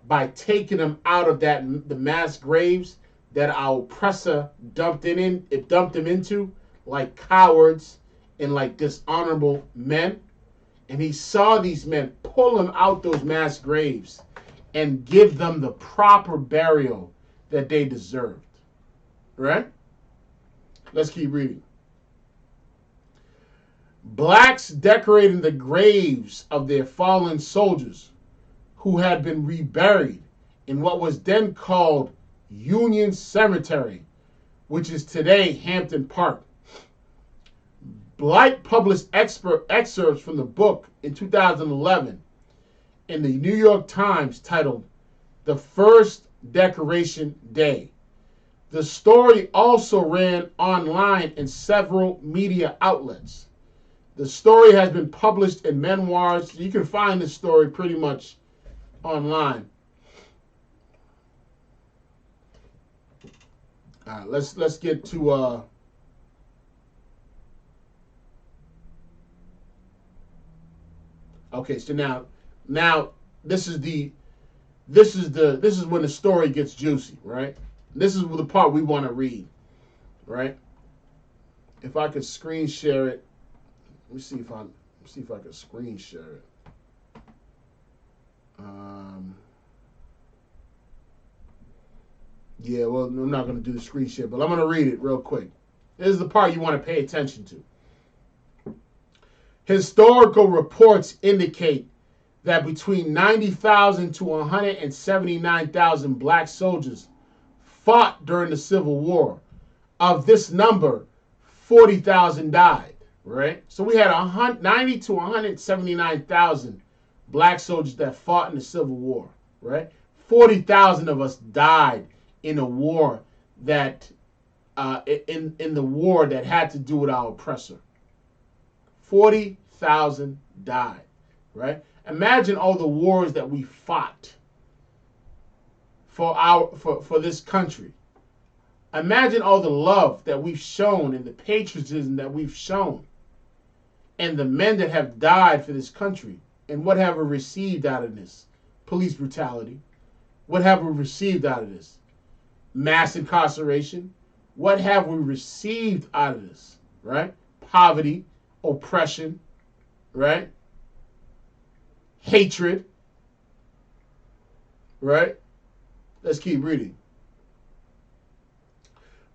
S1: by taking them out of the mass graves that our oppressor dumped them into like cowards and like dishonorable men. And he saw these men pull them out those mass graves and give them the proper burial that they deserved. Right? Let's keep reading. Blacks decorating the graves of their fallen soldiers who had been reburied in what was then called Union Cemetery, which is today Hampton Park. Blight published excerpts from the book in 2011 in the New York Times titled The First Decoration Day. The story also ran online in several media outlets. The story has been published in memoirs. You can find this story pretty much online. All right, let's get to okay, so now this is when the story gets juicy, right? This is the part we want to read, right? If I could screen share it, let me see if I could screen share it. Yeah, well, I'm not going to do the screen share, but I'm going to read it real quick. This is the part you want to pay attention to. Historical reports indicate that between 90,000 to 179,000 black soldiers fought during the Civil War. Of this number, 40,000 died, right? So we had 90 to 179,000 black soldiers that fought in the Civil War, right? 40,000 of us died in a war that, in the war that had to do with our oppressor. 40,000 died, right? Imagine all the wars that we fought for this country. Imagine all the love that we've shown and the patriotism that we've shown and the men that have died for this country. And what have we received out of this? Police brutality. What have we received out of this? Mass incarceration. What have we received out of this? Right? Poverty, oppression, right? Hatred, right? Let's keep reading.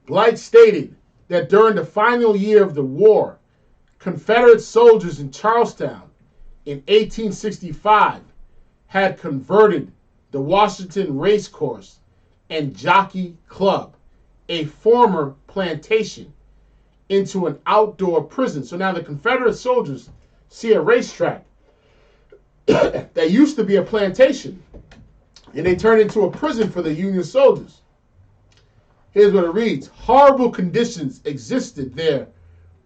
S1: Blight stated that during the final year of the war, Confederate soldiers in Charlestown in 1865 had converted the Washington Racecourse and Jockey Club, a former plantation, into an outdoor prison. So now the Confederate soldiers see a racetrack that used to be a plantation, and they turn into a prison for the Union soldiers. Here's what it reads. Horrible conditions existed there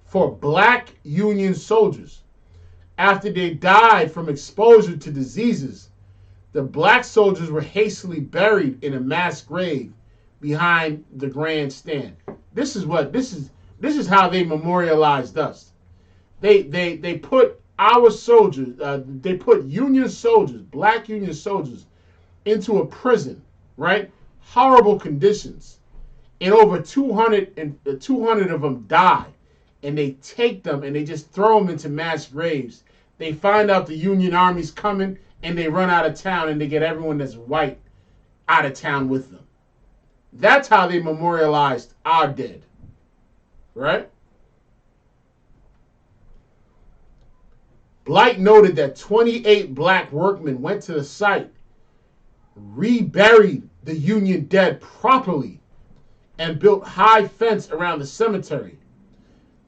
S1: for black Union soldiers. After they died from exposure to diseases, the black soldiers were hastily buried in a mass grave behind the grandstand. This is how they memorialized us. They put our soldiers, they put Union soldiers, black Union soldiers, into a prison, right? Horrible conditions. And over 200 of them die. And they take them and they just throw them into mass graves. They find out the Union Army's coming and they run out of town and they get everyone that's white out of town with them. That's how they memorialized our dead. Right? Blight noted that 28 black workmen went to the site, reburied the Union dead properly, and built high fence around the cemetery.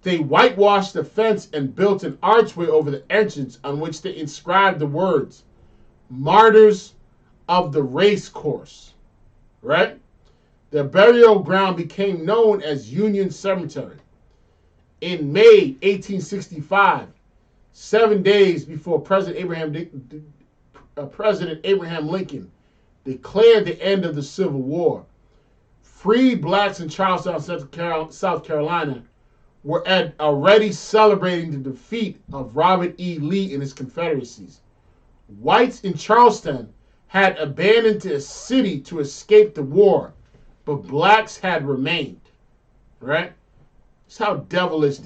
S1: They whitewashed the fence and built an archway over the entrance on which they inscribed the words, Martyrs of the Racecourse. Right? The burial ground became known as Union Cemetery. In May 1865, 7 days before President Abraham Lincoln declared the end of the Civil War, free blacks in Charlestown, South Carolina, were already celebrating the defeat of Robert E. Lee and his Confederacies. Whites in Charleston had abandoned the city to escape the war, but blacks had remained. Right? That's how devilish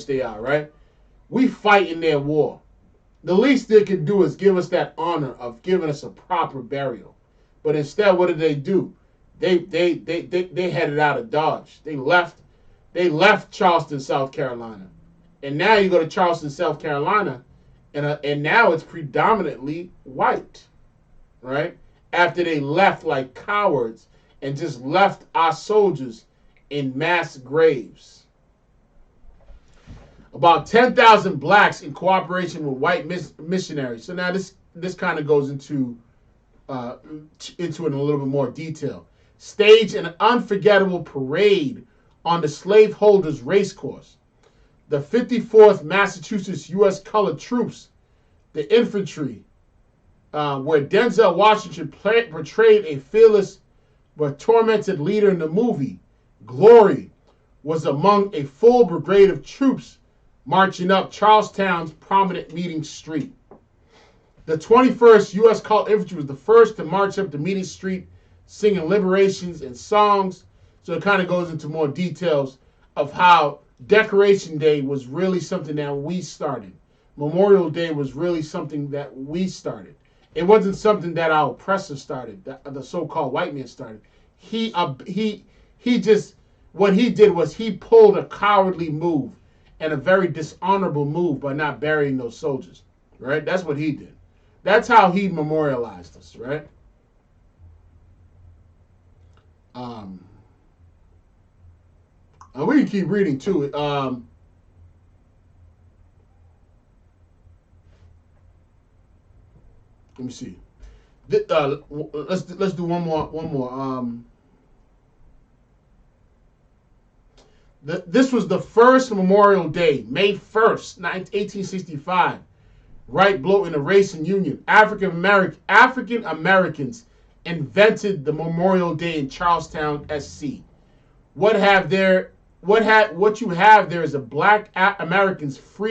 S1: they are, right? We fight in their war. The least they could do is give us that honor of giving us a proper burial. But instead, what did they do? They headed out of Dodge. They left Charleston, South Carolina. And now you go to Charleston, South Carolina, and now it's predominantly white, right? After they left like cowards and just left our soldiers in mass graves. About 10,000 blacks in cooperation with white missionaries. So now this kind of goes into it in a little bit more detail. Staged an unforgettable parade on the slaveholders' racecourse. The 54th Massachusetts U.S. Colored Troops, the infantry, where Denzel Washington portrayed a fearless but tormented leader in the movie, Glory, was among a full brigade of troops marching up Charlestown's prominent meeting street. The 21st U.S. Colored Infantry was the first to march up the meeting street singing liberations and songs. So it kind of goes into more details of how Decoration Day was really something that we started. Memorial Day was really something that we started. It wasn't something that our oppressor started, the so-called white man started. He just, what he did was he pulled a cowardly move and a very dishonorable move by not burying those soldiers, right? That's what he did. That's how he memorialized us, right? And we can keep reading too. Let me see. Let's do one more. This was the first Memorial Day, May 1st, 1865. Right below in the Racing Union, African Americans invented the Memorial Day in Charlestown, SC. What you have there is a black Americans free